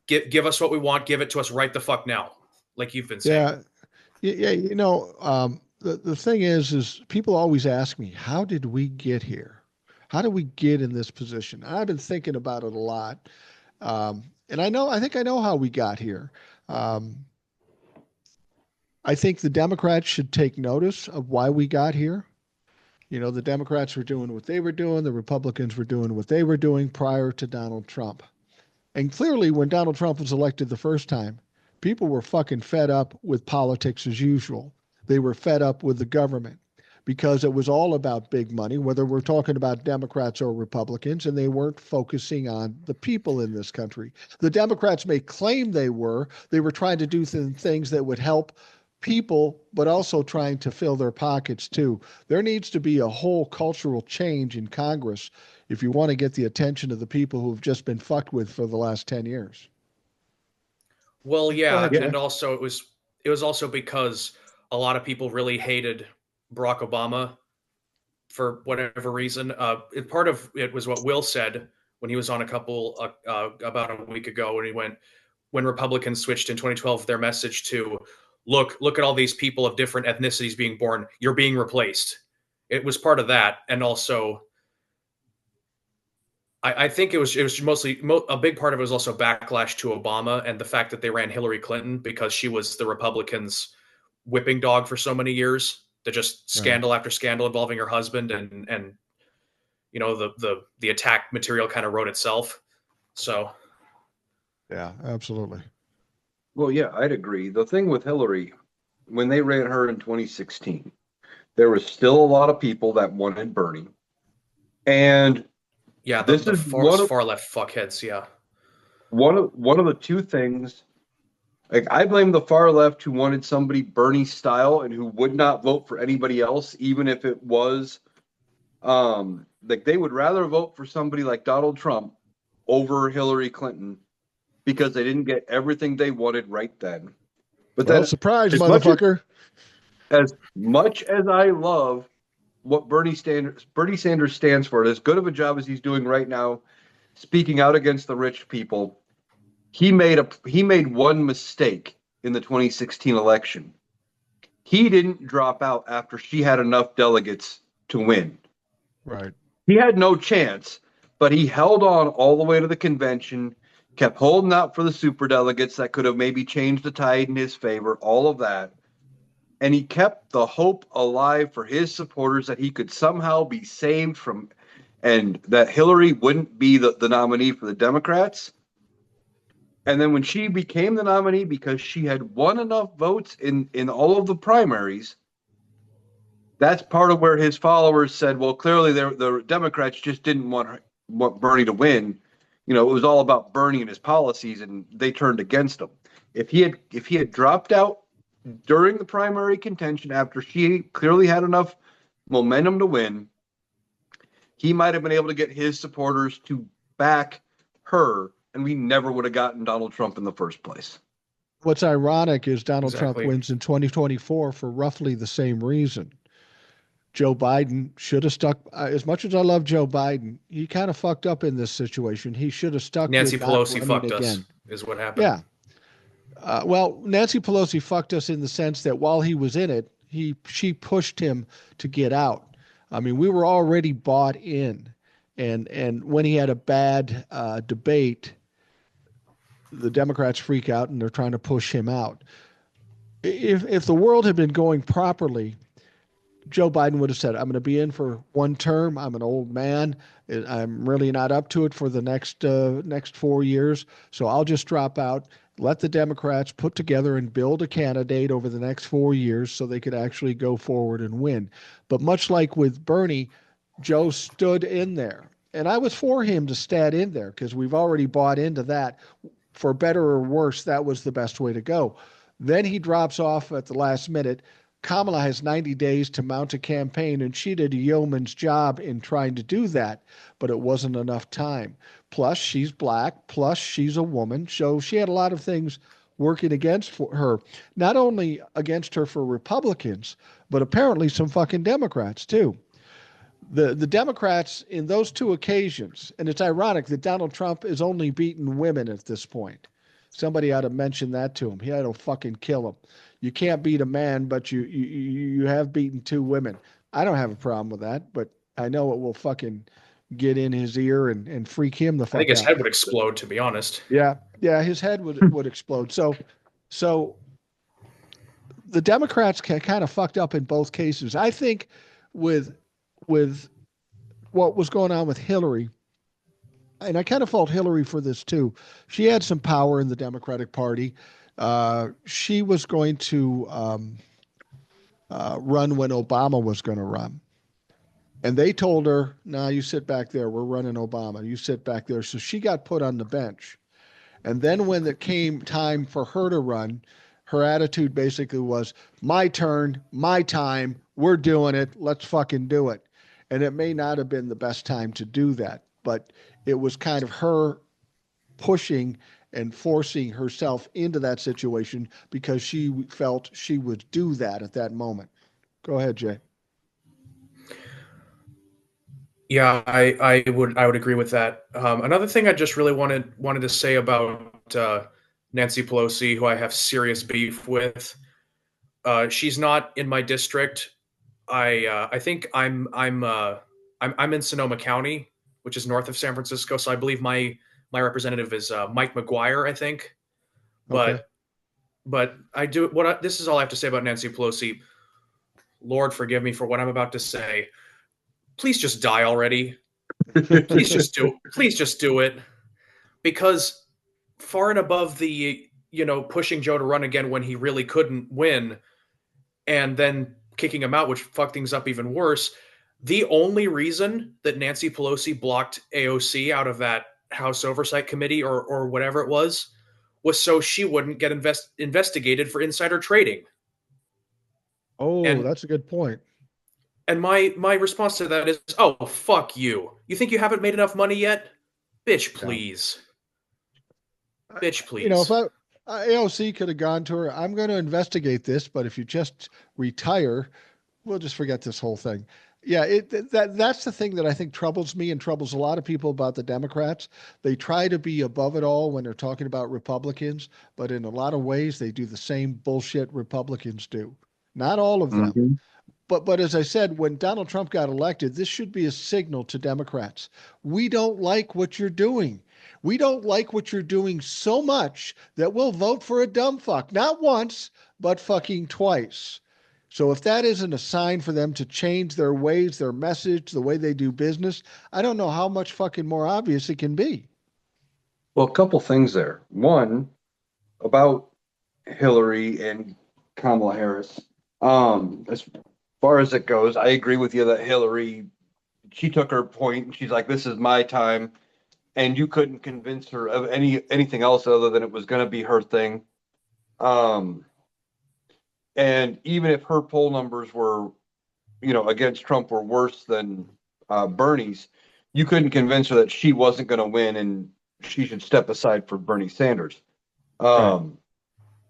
Give us what we want. Give it to us right the fuck now. Like you've been saying. Yeah. The thing is people always ask me, how did we get here? How did we get in this position? And I've been thinking about it a lot. And I think I know how we got here. I think the Democrats should take notice of why we got here. The Democrats were doing what they were doing. The Republicans were doing what they were doing prior to Donald Trump. And clearly, when Donald Trump was elected the first time, people were fucking fed up with politics as usual. They were fed up with the government. because it was all about big money, whether we're talking about Democrats or Republicans, and they weren't focusing on the people in this country. The Democrats may claim they were trying to do things that would help people, but also trying to fill their pockets too. There needs to be a whole cultural change in Congress if you want to get the attention of the people who've just been fucked with for the last 10 years. Well, yeah, ahead, and also it was also because a lot of people really hated Barack Obama for whatever reason. Part of it was what Will said when he was on about a week ago, when Republicans switched in 2012 their message to look at all these people of different ethnicities being born. You're being replaced. It was part of that, and also I think it was mostly a big part of it was also backlash to Obama and the fact that they ran Hillary Clinton because she was the Republicans' whipping dog for so many years. The just scandal after scandal involving her husband, and the attack material kind of wrote itself. So yeah, absolutely. Well, yeah, I'd agree. The thing with Hillary, when they ran her in 2016, there was still a lot of people that wanted Bernie. And yeah, this the is far left fuckheads. Yeah, one of the two things. Like, I blame the far left who wanted somebody Bernie style and who would not vote for anybody else, even if it was like they would rather vote for somebody like Donald Trump over Hillary Clinton because they didn't get everything they wanted right then. But Well, then, surprise, as motherfucker. as much as I love what Bernie Sanders stands for, as good of a job as he's doing right now, speaking out against the rich people, he made one mistake in the 2016 election. He didn't drop out after she had enough delegates to win. Right. He had no chance, but he held on all the way to the convention, kept holding out for the superdelegates that could have maybe changed the tide in his favor, all of that. And he kept the hope alive for his supporters that he could somehow be saved from, and that Hillary wouldn't be the nominee for the Democrats. And then when she became the nominee, because she had won enough votes in all of the primaries, that's part of where his followers said, well, clearly the Democrats just didn't want Bernie to win. You know, it was all about Bernie and his policies, and they turned against him. If he had dropped out during the primary contention after she clearly had enough momentum to win, he might have been able to get his supporters to back her, and we never would have gotten Donald Trump in the first place. What's ironic is Donald Trump Exactly. wins in 2024 for roughly the same reason. Joe Biden should have stuck. As much as I love Joe Biden, he kind of fucked up in this situation. He should have stuck Nancy with not Pelosi running fucked again. us, is what happened. Yeah. Well, Nancy Pelosi fucked us in the sense that while he was in it, she pushed him to get out. I mean, we were already bought in, and when he had a bad debate, the Democrats freak out and they're trying to push him out. If the world had been going properly, Joe Biden would have said, I'm going to be in for one term. I'm an old man. I'm really not up to it for the next 4 years. So I'll just drop out, let the Democrats put together and build a candidate over the next 4 years so they could actually go forward and win. But much like with Bernie, Joe stood in there. And I was for him to stand in there because we've already bought into that. For better or worse, that was the best way to go. Then he drops off at the last minute. Kamala has 90 days to mount a campaign, and she did a yeoman's job in trying to do that, but it wasn't enough time. Plus, she's black. Plus, she's a woman. So she had a lot of things working against her, not only against her for Republicans, but apparently some fucking Democrats, too. The Democrats in those two occasions, and it's ironic that Donald Trump is only beaten women at this point. Somebody ought to mention that to him. He ought to fucking kill him. You can't beat a man, but you have beaten two women. I don't have a problem with that, but I know it will fucking get in his ear and freak him the fuck out. I think his head would explode, to be honest. Yeah, his head would explode. So the Democrats kind of fucked up in both cases. I think with what was going on with Hillary, and I kind of fault Hillary for this too. She had some power in the Democratic Party. She was going to run when Obama was going to run. And they told her, "Nah, you sit back there. We're running Obama. You sit back there." So she got put on the bench. And then when it came time for her to run, her attitude basically was, "My turn, my time. We're doing it. Let's fucking do it." And it may not have been the best time to do that, but it was kind of her pushing and forcing herself into that situation because she felt she would do that at that moment. Go ahead, Jay. Yeah, I would agree with that. Another thing I just really wanted to say about Nancy Pelosi, who I have serious beef with. She's not in my district. I think I'm in Sonoma County, which is north of San Francisco. So I believe my representative is Mike McGuire, I think. Okay. But this is all I have to say about Nancy Pelosi. Lord forgive me for what I'm about to say. Please just die already. Please just do it. Because far and above the pushing Joe to run again when he really couldn't win, and then kicking him out, which fucked things up even worse. The only reason that Nancy Pelosi blocked AOC out of that House Oversight Committee or whatever it was so she wouldn't get investigated for insider trading. Oh, And that's a good point. my response to that is, oh, fuck you. You think you haven't made enough money yet? Bitch, Yeah. please. Bitch, If please. AOC could have gone to her, "I'm going to investigate this, but if you just retire, we'll just forget this whole thing." Yeah, that's the thing that I think troubles me and troubles a lot of people about the Democrats. They try to be above it all when they're talking about Republicans, but in a lot of ways they do the same bullshit Republicans do. Not all of them. Mhm. But as I said, when Donald Trump got elected, this should be a signal to Democrats. We don't like what you're doing. We don't like what you're doing so much that we'll vote for a dumb fuck. Not once, but fucking twice. So if that isn't a sign for them to change their ways, their message, the way they do business, I don't know how much fucking more obvious it can be. Well, a couple things there. One, about Hillary and Kamala Harris. As far as it goes, I agree with you that Hillary, she took her point and she's like, "This is my time," and you couldn't convince her of anything else other than it was going to be her thing. Um, and even if her poll numbers were, against Trump were worse than Bernie's, you couldn't convince her that she wasn't going to win and she should step aside for Bernie Sanders. Right.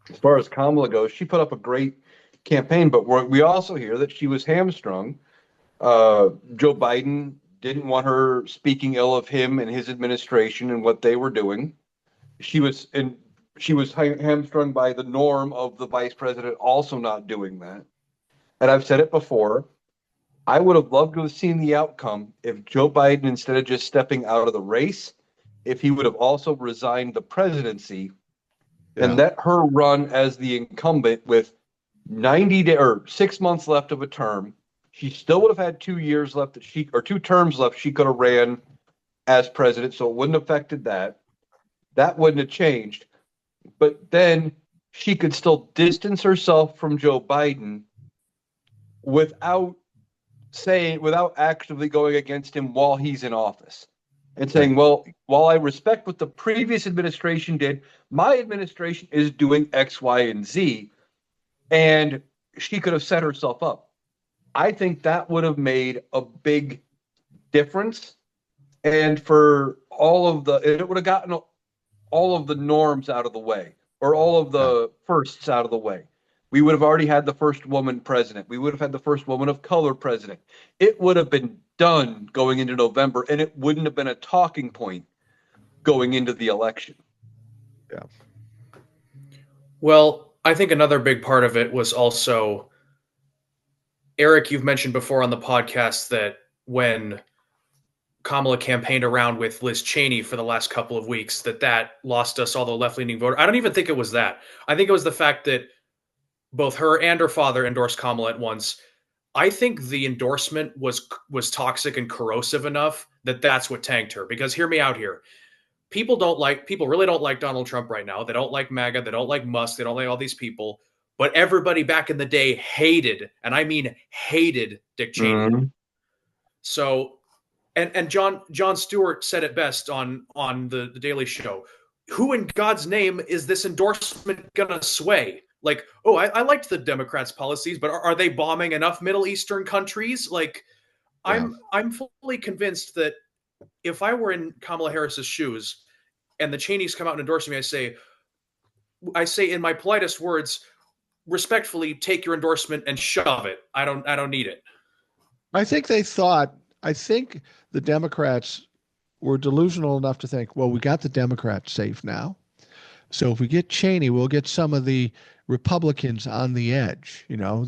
As far as Kamala goes, she put up a great campaign, but we also hear that she was hamstrung. Joe Biden didn't want her speaking ill of him and his administration and what they were doing. She was and she was hamstrung by the norm of the vice president also not doing that. And I've said it before. I would have loved to have seen the outcome if Joe Biden, instead of just stepping out of the race, if he would have also resigned the presidency and Yeah. let her run as the incumbent with 90 day, or 6 months left of a term. She still would have had 2 years left or 2 terms left. She could have ran as president, so it wouldn't have affected that. That wouldn't have changed. But then she could still distance herself from Joe Biden without without actively going against him while he's in office and Right. saying, "Well, while I respect what the previous administration did, my administration is doing X, Y, and Z." And she could have set herself up. I think that would have made a big difference. And it would have gotten all of the norms out of the way, or all of Yeah. the firsts out of the way. We would have already had the first woman president. We would have had the first woman of color president. It would have been done going into November, and it wouldn't have been a talking point going into the election. Yeah. Well, I think another big part of it was also, Eric, you've mentioned before on the podcast that when Kamala campaigned around with Liz Cheney for the last couple of weeks, that lost us all the left-leaning voter. I don't even think it was that. I think it was the fact that both her and her father endorsed Kamala at once. I think the endorsement was toxic and corrosive enough that that's what tanked her. Because hear me out here. People really don't like Donald Trump right now. They don't like MAGA. They don't like Musk. They don't like all these people. but everybody back in the day hated, and I mean hated, Dick Cheney. Mhm. So, and Jon Stewart said it best on the Daily Show. Who in God's name is this endorsement gonna sway? Like, oh, I liked the Democrats' policies, but are they bombing enough Middle Eastern countries? Like, Yeah. I'm fully convinced that if I were in Kamala Harris's shoes and the Cheneys come out and endorse me, I say in my politest words, respectfully, take your endorsement and shove it. I don't need it. I think the Democrats were delusional enough to think, well, we got the Democrats safe now. So if we get Cheney, we'll get some of the Republicans on the edge, the more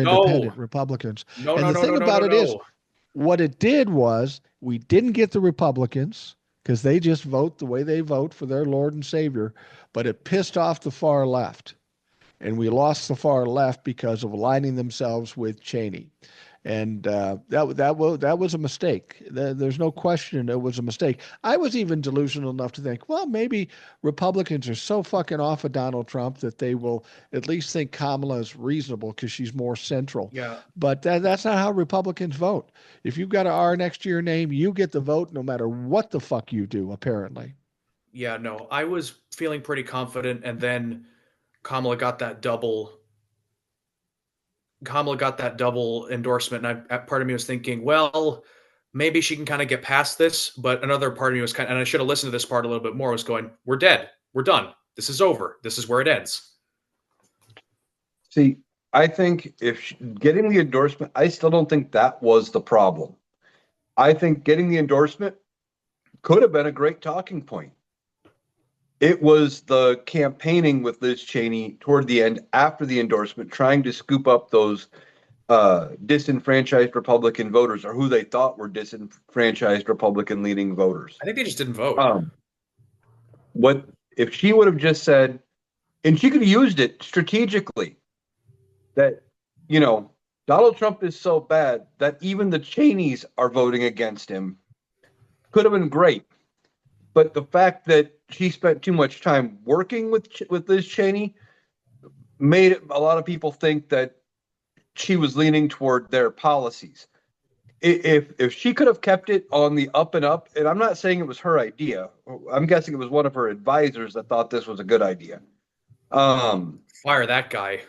No, independent Republicans. no, And no, the no, thing no, no, about no, it is, no. what it did was we didn't get the Republicans because they just vote the way they vote for their Lord and Savior, but it pissed off the far left. And we lost the far left because of aligning themselves with Cheney. And that was a mistake. There's no question it was a mistake. I was even delusional enough to think, well, maybe Republicans are so fucking off of Donald Trump that they will at least think Kamala is reasonable because she's more central. Yeah, But that's not how Republicans vote. If you've got an R next to your name, you get the vote no matter what the fuck you do, apparently. yeah, no. I was feeling pretty confident, and then Kamala got that double. Kamala got that double endorsement, and part of me was thinking, well, maybe she can kind of get past this. But another part of me was and I should have listened to this part a little bit more. Was going, we're dead, we're done. This is over. This is where it ends. See, I think getting the endorsement, I still don't think that was the problem. I think getting the endorsement could have been a great talking point. It was the campaigning with Liz Cheney toward the end after the endorsement, trying to scoop up those disenfranchised Republican voters, or who they thought were disenfranchised Republican leaning voters. I think they just didn't vote. What if she would have just said, and she could have used it strategically, that, Donald Trump is so bad that even the Cheneys are voting against him, could have been great. But the fact that she spent too much time working with Liz Cheney made a lot of people think that she was leaning toward their policies. If she could have kept it on the up and up, and I'm not saying it was her idea, I'm guessing it was one of her advisors that thought this was a good idea. Fire that guy.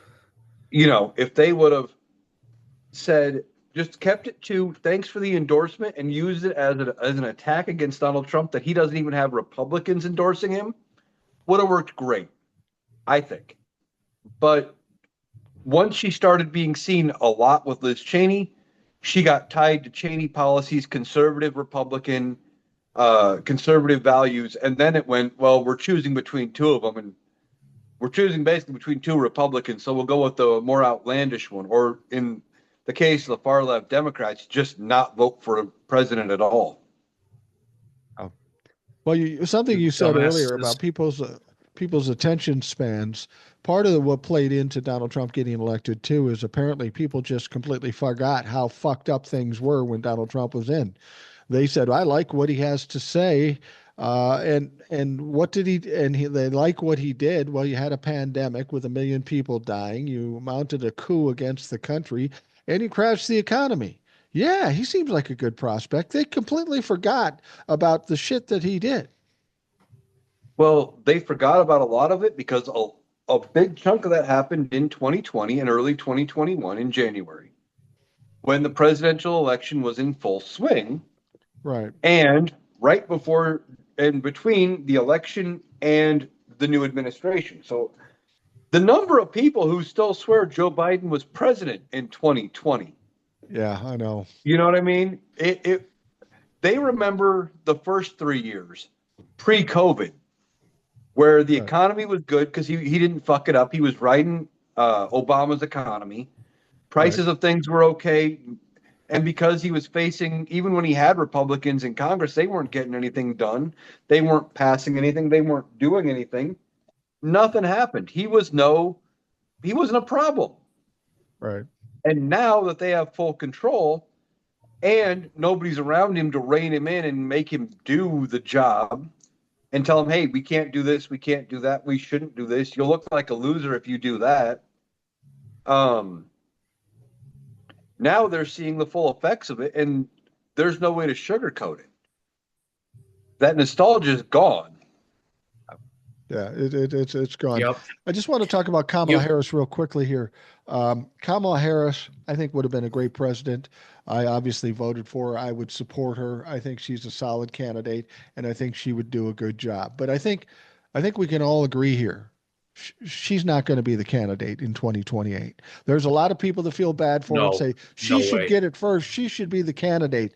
If they would have said, just kept it to thanks for the endorsement and used it as an attack against Donald Trump, that he doesn't even have Republicans endorsing him, would have worked great, I think. But once she started being seen a lot with Liz Cheney, she got tied to Cheney policies, conservative Republican, conservative values. And then it went, well, we're choosing between two of them. And we're choosing basically between two Republicans. So we'll go with the more outlandish one. Or in the case of the far left Democrats, just not vote for a president at all. Oh. Well, something you said earlier about people's attention spans. Part of what played into Donald Trump getting elected too is apparently people just completely forgot how fucked up things were when Donald Trump was in. They said, "I like what he has to say," and what did he? And they like what he did. Well, you had a pandemic with 1 million people dying. You mounted a coup against the country, and you crashed the economy. Yeah, he seems like a good prospect. They completely forgot about the shit that he did. Well, they forgot about a lot of it because a big chunk of that happened in 2020 and early 2021 in January, when the presidential election was in full swing. Right. And right before and between the election and the new administration. So the number of people who still swear Joe Biden was president in 2020. Yeah, I know. You know what I mean? They remember the first 3 years pre-COVID, where the economy was good because he didn't fuck it up. He was riding Obama's economy. Prices of things were okay. And because he was facing, even when he had Republicans in Congress, they weren't getting anything done. They weren't passing anything. They weren't doing anything. Nothing happened. He wasn't a problem. Right. And now that they have full control and nobody's around him to rein him in and make him do the job, and tell them, hey, we can't do this, we can't do that, we shouldn't do this. You'll look like a loser if you do that. Now they're seeing the full effects of it, and there's no way to sugarcoat it. That nostalgia is gone. Yeah, it's gone. Yep. I just want to talk about Kamala Harris real quickly here. Kamala Harris, I think, would have been a great president. I obviously voted for her. I would support her. I think she's a solid candidate, and I think she would do a good job. But I think we can all agree here. She's not going to be the candidate in 2028. There's a lot of people that feel bad for her and say she should get it first. She should be the candidate.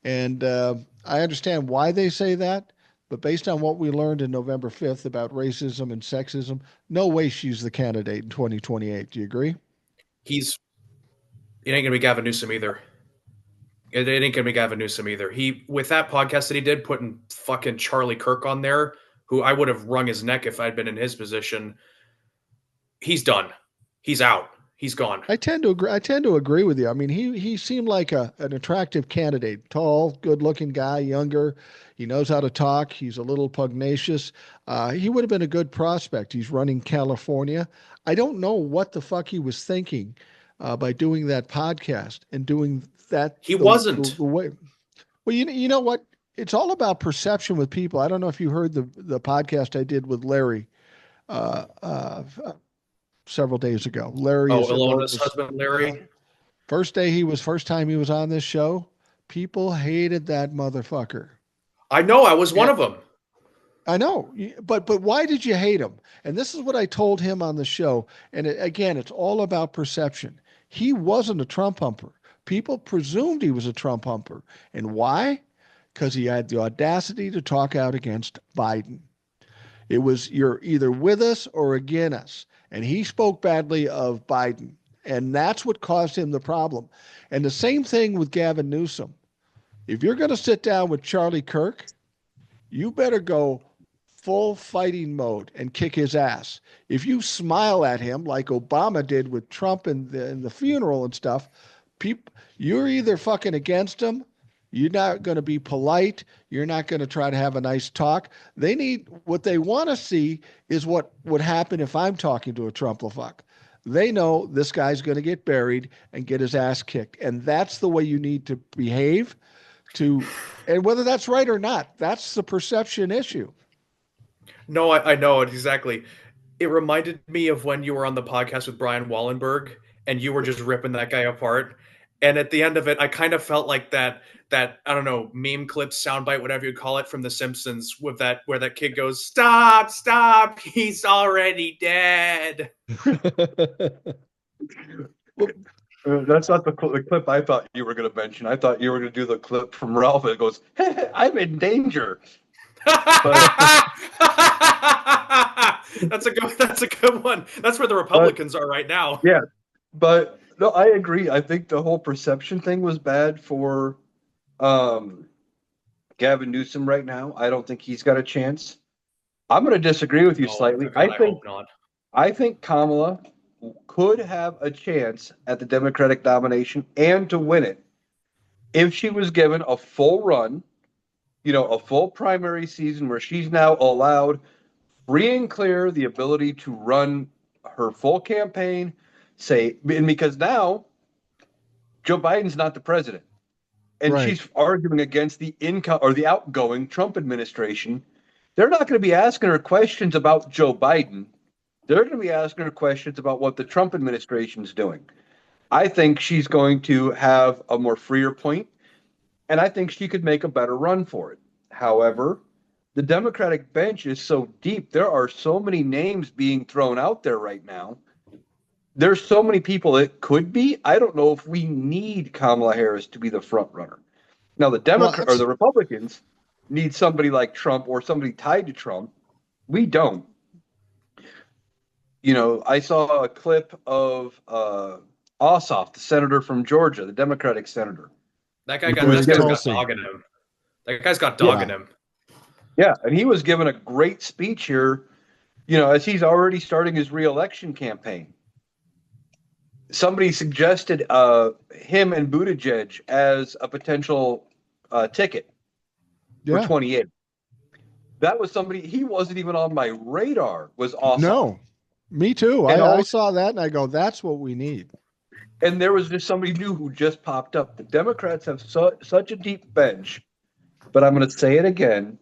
And I understand why they say that. But based on what we learned in November 5th about racism and sexism, no way she's the candidate in 2028. Do you agree? It ain't gonna be Gavin Newsom either. It ain't gonna be Gavin Newsom either. He, with that podcast that he did, putting fucking Charlie Kirk on there, who I would have wrung his neck if I'd been in his position. He's done. He's out. He's gone. I tend to agree with you. I mean, he seemed like an attractive candidate, tall, good-looking guy, younger. He knows how to talk. He's a little pugnacious. He would have been a good prospect. He's running California. I don't know what the fuck he was thinking by doing that podcast and doing that. He wasn't. The way. Well, you know what? It's all about perception with people. I don't know if you heard the podcast I did with Larry several days ago. Larry is Ilona's husband, Larry. First time he was on this show, people hated that motherfucker. I know. I was one of them. I know, but why did you hate him? And this is what I told him on the show. And again, it's all about perception. He wasn't a Trump humper. People presumed he was a Trump humper. And why? Because he had the audacity to talk out against Biden. It was, you're either with us or against us. And he spoke badly of Biden. And that's what caused him the problem. And the same thing with Gavin Newsom. If you're going to sit down with Charlie Kirk, you better go full fighting mode and kick his ass. If you smile at him like Obama did with Trump in the funeral and stuff, you're either fucking against him, you're not going to be polite, you're not going to try to have a nice talk. What they want to see is what would happen if I'm talking to a Trump-la-fuck. They know this guy's going to get buried and get his ass kicked. And that's the way you need to behave and whether that's right or not, that's the perception issue. No, I know it exactly. It reminded me of when you were on the podcast with Brian Wallenberg and you were just ripping that guy apart. And at the end of it, I kind of felt like that I don't know, meme clip, soundbite, whatever you call it, from The Simpsons, with that where that kid goes, "Stop, he's already dead." Well, that's not the clip I thought you were going to mention. I thought you were going to do the clip from Ralph that goes, "Hey, I'm in danger." That's a good one. That's where the Republicans are right now. Yeah, but no, I agree. I think the whole perception thing was bad for Gavin Newsom right now. I don't think he's got a chance. I'm going to disagree with you slightly. God, I hope not. I think Kamala could have a chance at the Democratic nomination and to win it if she was given a full run, a full primary season where she's now allowed free and clear the ability to run her full campaign, and because now Joe Biden's not the president. And right. She's arguing against the outgoing Trump administration. They're not going to be asking her questions about Joe Biden. They're going to be asking her questions about what the Trump administration is doing. I think she's going to have a more freer point, and I think she could make a better run for it. However, the Democratic bench is so deep. There are so many names being thrown out there right now. There's so many people it could be. I don't know if we need Kamala Harris to be the front runner. Now, the Republicans need somebody like Trump or somebody tied to Trump. We don't. I saw a clip of Ossoff, the senator from Georgia, the Democratic senator. That guy's got dog in him. That guy's got dog in him. Yeah, and he was given a great speech here, as he's already starting his re-election campaign. Somebody suggested him and Buttigieg as a potential ticket for 28. That was somebody, he wasn't even on my radar, was Ossoff. No, me too. And I all, saw that and I go, that's what we need. and there was just somebody new who just popped up. The Democrats have such a deep bench, but I'm going to say it again.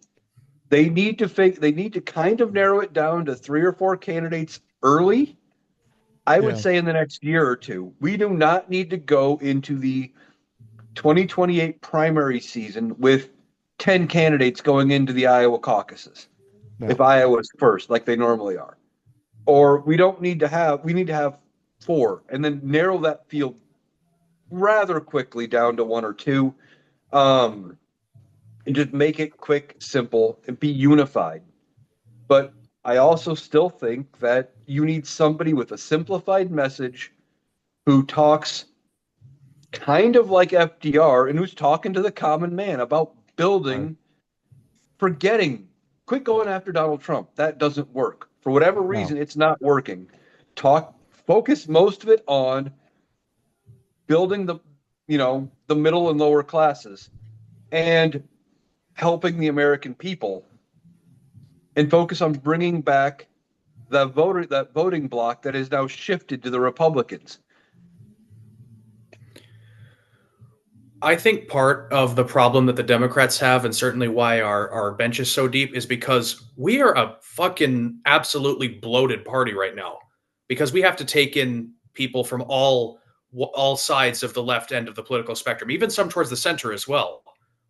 They need to kind of narrow it down to 3 or 4 candidates early. I would Yeah. say in the next year or two. We do not need to go into the 2028 primary season with 10 candidates going into the Iowa caucuses. No. If Iowa's first, like they normally are. Or we need to have 4 and then narrow that field rather quickly down to 1 or 2. And just make it quick, simple, and be unified. But I also still think that you need somebody with a simplified message who talks kind of like FDR and who's talking to the common man about building, quit going after Donald Trump. That doesn't work. For whatever reason, it's not working. Focus most of it on building the middle and lower classes and helping the American people, and focus on bringing back that voting bloc that is now shifted to the Republicans. I think part of the problem that the Democrats have, and certainly why our bench is so deep, is because we are a fucking absolutely bloated party right now. Because we have to take in people from all sides of the left end of the political spectrum, even some towards the center as well,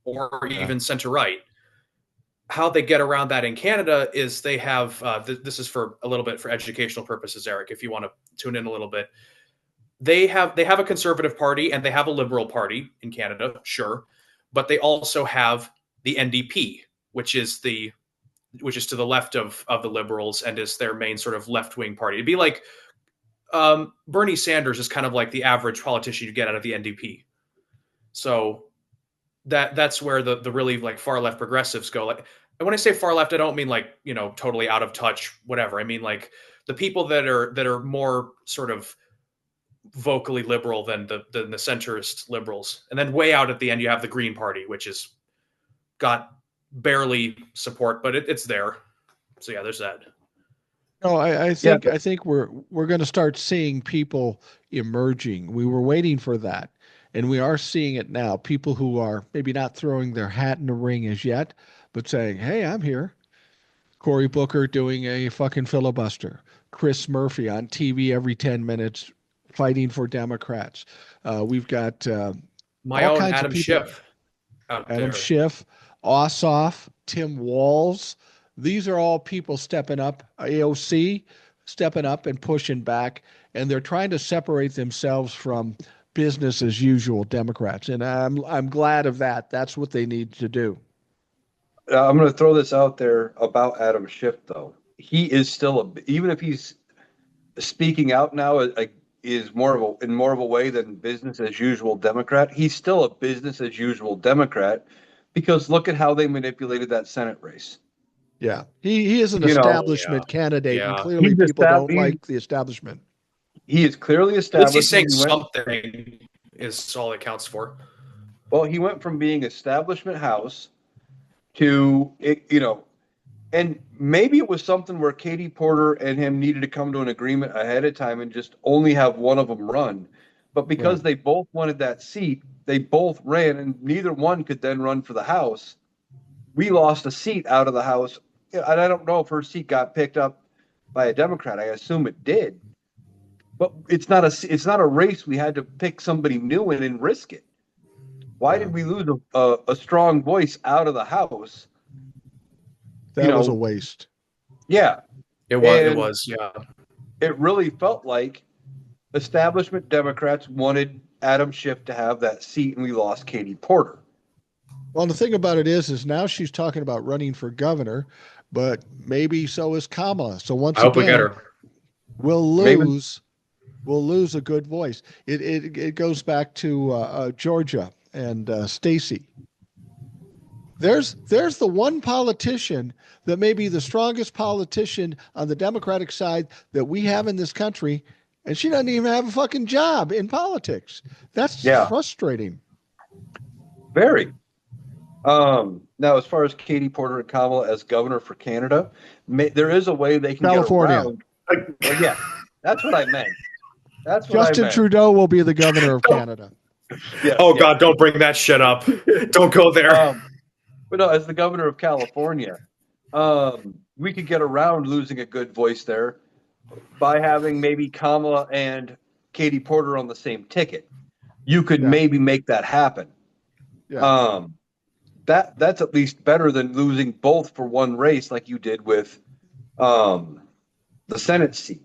or even center right. How they get around that in Canada is they have this is for a little bit for educational purposes, Eric, if you want to tune in a little bit. They have a conservative party and they have a liberal party in Canada, sure, but they also have the NDP, which is to the left of the Liberals and is their main sort of left-wing party. It'd be like Bernie Sanders is kind of like the average politician you get out of the NDP. So that's where the really like far left progressives go. Like, and when I say far left, I don't mean like, totally out of touch, whatever. I mean like the people that are more sort of vocally liberal than the centrist liberals. And then way out at the end, you have the Green Party, which has got barely support, but it's there. So yeah, there's that. No, I think we're going to start seeing people emerging. We were waiting for that, and we are seeing it now. People who are maybe not throwing their hat in the ring as yet, but saying, "Hey, I'm here." Cory Booker doing a fucking filibuster. Chris Murphy on TV every 10 minutes fighting for Democrats. We've got my all own kinds Adam of people. Schiff out Adam there. Schiff, Ossoff, Tim Walz. These are all people stepping up. AOC stepping up and pushing back, and they're trying to separate themselves from business as usual Democrats. And I'm glad of that. That's what they need to do. I'm going to throw this out there about Adam Schiff, though. He is still even if he's speaking out now, is in more of a way than business as usual Democrat. He's still a business as usual Democrat because look at how they manipulated that Senate race. Yeah, he is an establishment candidate, and clearly people don't like the establishment. He is clearly At established. least he's saying something is all it counts for. Well, he went from being establishment house to and maybe it was something where Katie Porter and him needed to come to an agreement ahead of time and just only have one of them run. But because they both wanted that seat, they both ran, and neither one could then run for the House. We lost a seat out of the House. And I don't know if her seat got picked up by a Democrat. I assume it did. But it's not a race we had to pick somebody new in and risk it. Why did we lose a strong voice out of the House? That was a waste. Yeah. It was, yeah. It really felt like establishment Democrats wanted Adam Schiff to have that seat, and we lost Katie Porter. Well, the thing about it is now she's talking about running for governor, but maybe so is Kamala. So once again, we get her. We'll lose a good voice. It goes back to Georgia and Stacey. There's the one politician that may be the strongest politician on the Democratic side that we have in this country, and she doesn't even have a fucking job in politics. That's frustrating. Very. Now, as far as Katie Porter and Kamala as governor for Canada, there is a way they can California. get around. Well, yeah, that's what I meant. That's what Justin I meant. Trudeau will be the governor of Canada. Yes, Oh yes. God, don't bring that shit up. Don't go there. But no, as the governor of California, we could get around losing a good voice there by having maybe Kamala and Katie Porter on the same ticket. You could maybe make that happen. Yeah. That's at least better than losing both for one race like you did with the Senate seat.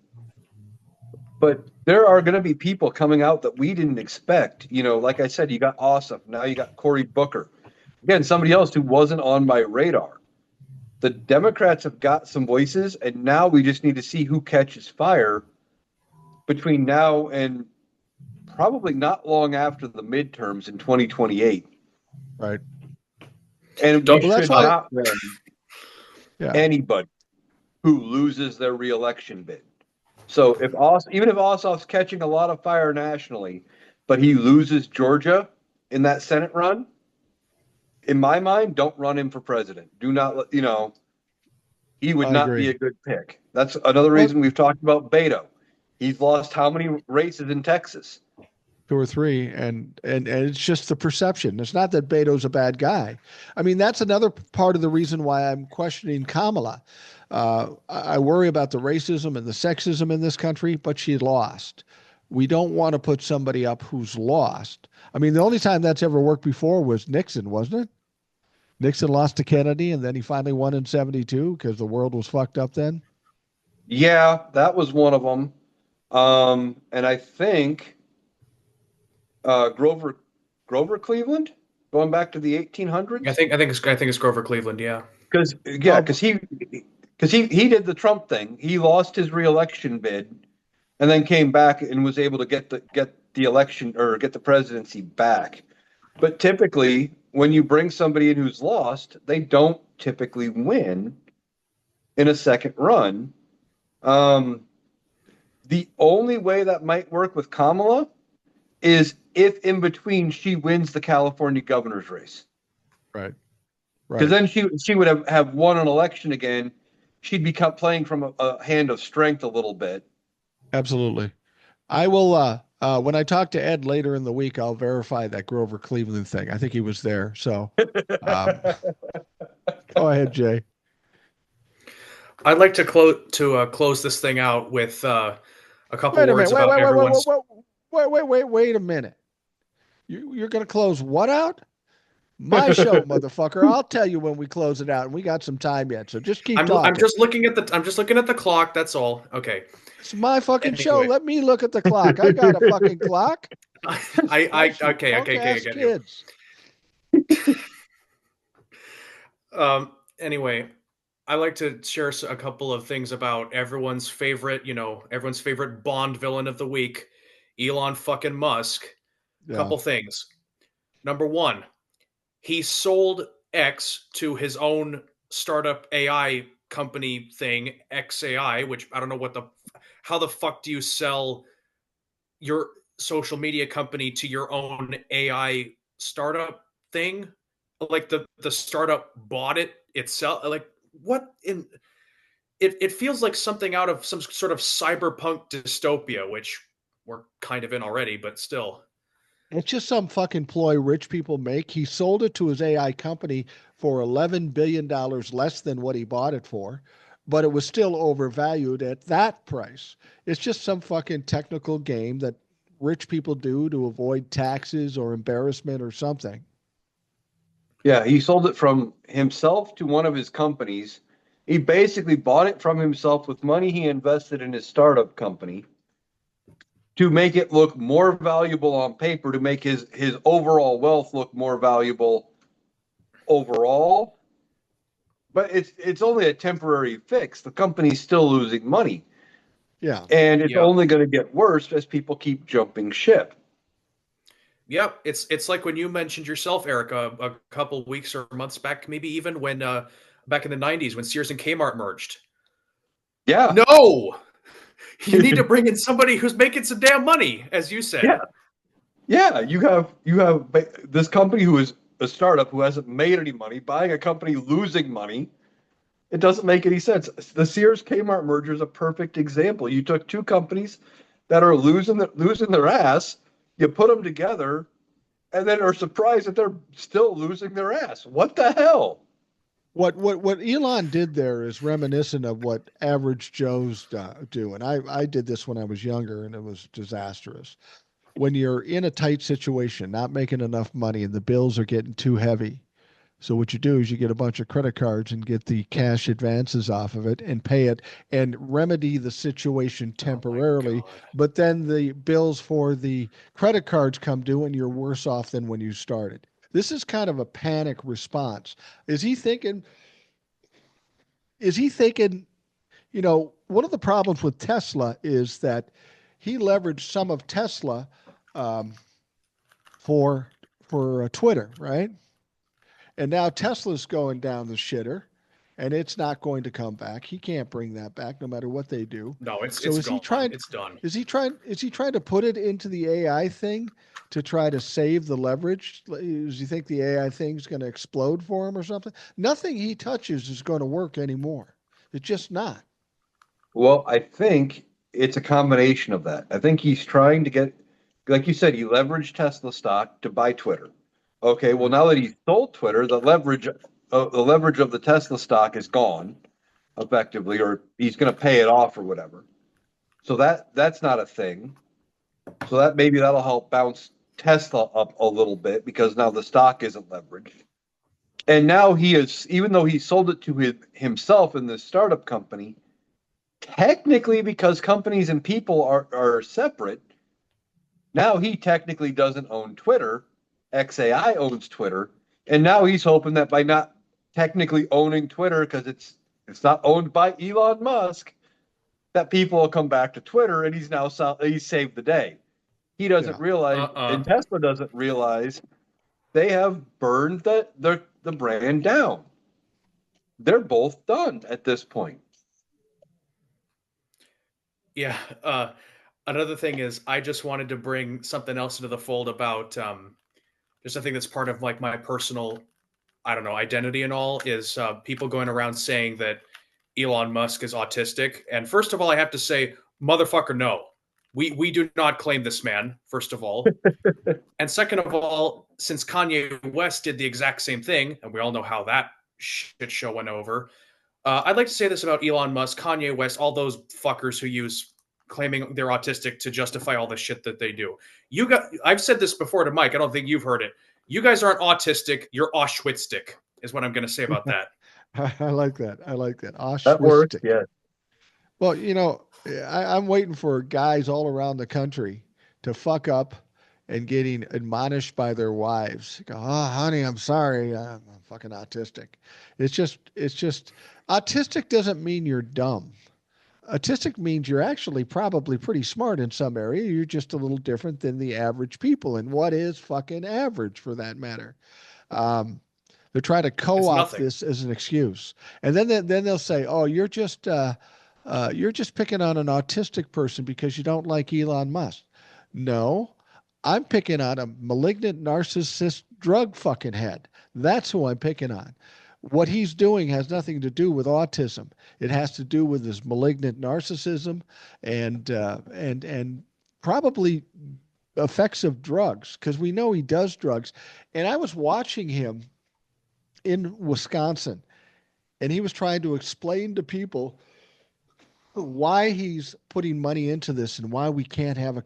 But there are going to be people coming out that we didn't expect. You know, like I said, you got Ossoff. Now you got Cory Booker. Again, somebody else who wasn't on my radar. The Democrats have got some voices, and now we just need to see who catches fire between now and probably not long after the midterms in 2028. Right. And we should not win Yeah. anybody who loses their reelection bid. So even if Ossoff's catching a lot of fire nationally, but he loses Georgia in that Senate run, in my mind, don't run him for president. Do not, he would not be a good pick. That's another reason we've talked about Beto. He's lost how many races in Texas? 2 or 3, and it's just the perception. It's not that Beto's a bad guy. I mean, that's another part of the reason why I'm questioning Kamala. I worry about the racism and the sexism in this country, but she lost. We don't want to put somebody up who's lost. I mean, the only time that's ever worked before was Nixon, wasn't it? Nixon lost to Kennedy, and then he finally won in 72 because the world was fucked up then. Yeah, that was one of them. And I think Grover Cleveland, going back to the 1800s. I think it's Grover Cleveland. Yeah. Because he did the Trump thing. He lost his reelection bid, and then came back and was able to get the election or get the presidency back. But typically, when you bring somebody in who's lost, they don't typically win in a second run. The only way that might work with Kamala is if in between she wins the California governor's race. Right. Because then she would have won an election again. She'd be playing from a hand of strength a little bit. Absolutely. I will, when I talk to Ed later in the week, I'll verify that Grover Cleveland thing. I think he was there. So go ahead, Jay. I'd like to close this thing out with a couple words about everyone's. Wait a minute. You're going to close what out? My show, motherfucker. I'll tell you when we close it out, and we got some time yet. So just keep talking. I'm just looking at the clock. That's all. Okay. It's my fucking show. Let me look at the clock. I got a fucking clock. Okay. Kids. Anyway, I like to share a couple of things about everyone's favorite Bond villain of the week, Elon fucking Musk. Yeah. Couple things. Number one, he sold X to his own startup AI company thing, XAI, which I don't know how the fuck do you sell your social media company to your own AI startup thing? Like the startup bought it itself. Like what in it feels like something out of some sort of cyberpunk dystopia, which we're kind of in already, but still. It's just some fucking ploy rich people make. He sold it to his AI company for $11 billion less than what he bought it for, but it was still overvalued at that price. It's just some fucking technical game that rich people do to avoid taxes or embarrassment or something. Yeah, he sold it from himself to one of his companies. He basically bought it from himself with money he invested in his startup company to make it look more valuable on paper, to make his overall wealth look more valuable overall. But it's only a temporary fix. The company's still losing money. Yeah. And it's only going to get worse as people keep jumping ship. Yep, it's like when you mentioned yourself, Eric, a couple weeks or months back, maybe even when back in the 90s when Sears and Kmart merged. Yeah. No! You need to bring in somebody who's making some damn money, as you said. Yeah. Yeah, you have this company who is a startup who hasn't made any money, buying a company losing money. It doesn't make any sense. The Sears Kmart merger is a perfect example. You took two companies that are losing their ass, you put them together, and then are surprised that they're still losing their ass. What the hell? What Elon did there is reminiscent of what average Joes do, and I did this when I was younger, and it was disastrous. When you're in a tight situation, not making enough money, and the bills are getting too heavy, so what you do is you get a bunch of credit cards and get the cash advances off of it and pay it and remedy the situation temporarily. But then the bills for the credit cards come due and you're worse off than when you started. This is kind of a panic response. Is he thinking, is he thinking, one of the problems with Tesla is that he leveraged some of Tesla um, for Twitter, right? And now Tesla's going down the shitter, and it's not going to come back. He can't bring that back, no matter what they do. No, So it's gone. It's done. Is he trying to put it into the AI thing to try to save the leverage? Does he think the AI thing's going to explode for him or something? Nothing he touches is going to work anymore. It's just not. Well, I think it's a combination of that. I think he's trying to get, like you said, he leveraged Tesla stock to buy Twitter. Okay, well now that he's sold Twitter, the leverage of the Tesla stock is gone, effectively, or he's going to pay it off or whatever. So that's not a thing. So that maybe that'll help bounce Tesla up a little bit because now the stock isn't leveraged. And now he is, even though he sold it to himself in this startup company, technically because companies and people are separate, now he technically doesn't own Twitter. XAI owns Twitter, and now he's hoping that by not technically owning Twitter, because it's not owned by Elon Musk, that people will come back to Twitter, and he's saved the day. He doesn't realize, and Tesla doesn't realize, they have burned the brand down. They're both done at this point. Yeah. Another thing is, I just wanted to bring something else into the fold about just I think that's part of like my personal, I don't know, identity and all is people going around saying that Elon Musk is autistic. And first of all, I have to say, motherfucker, no. We do not claim this man, first of all. And second of all, since Kanye West did the exact same thing, and we all know how that shit show went over, I'd like to say this about Elon Musk, Kanye West, all those fuckers who use claiming they're autistic to justify all the shit that they do. I've said this before to Mike. I don't think you've heard it. You guys aren't autistic. You're Auschwitztic is what I'm going to say about that. I like that. Auschwitz. That works, yeah. Well, I'm waiting for guys all around the country to fuck up and getting admonished by their wives. Go, oh, honey, I'm sorry. I'm fucking autistic. It's just autistic doesn't mean you're dumb. Autistic means you're actually probably pretty smart in some area. You're just a little different than the average people. And what is fucking average for that matter? They're trying to co-opt this as an excuse. And then they'll say, oh, you're just picking on an autistic person because you don't like Elon Musk. No, I'm picking on a malignant narcissist drug fucking head. That's who I'm picking on. What he's doing has nothing to do with autism. It has to do with his malignant narcissism and probably effects of drugs, because we know he does drugs. And I was watching him in Wisconsin, and he was trying to explain to people why he's putting money into this and why we can't have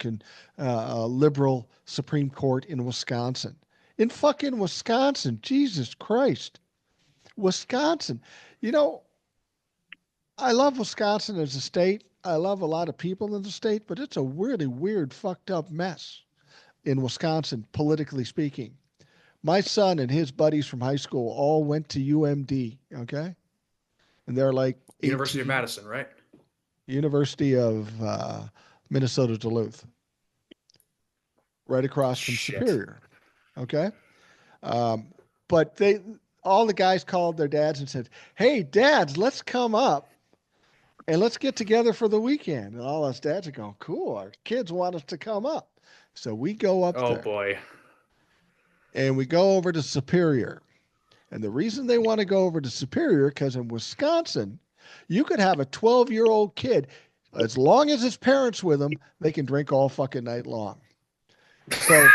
a liberal Supreme Court in Wisconsin. In fucking Wisconsin, Jesus Christ. Wisconsin. I love Wisconsin as a state. I love a lot of people in the state, but it's a really weird, fucked up mess in Wisconsin, politically speaking. My son and his buddies from high school all went to UMD, okay? And they're like University of Madison, right? University of Minnesota Duluth. Right across from Superior. Okay? But all the guys called their dads and said, hey, dads, let's come up and let's get together for the weekend. And all us dads are going, cool, our kids want us to come up. So we go up there. Oh, boy. and we go over to Superior. And the reason they want to go over to Superior, because in Wisconsin, you could have a 12-year-old kid, as long as his parents with him, they can drink all fucking night long. So,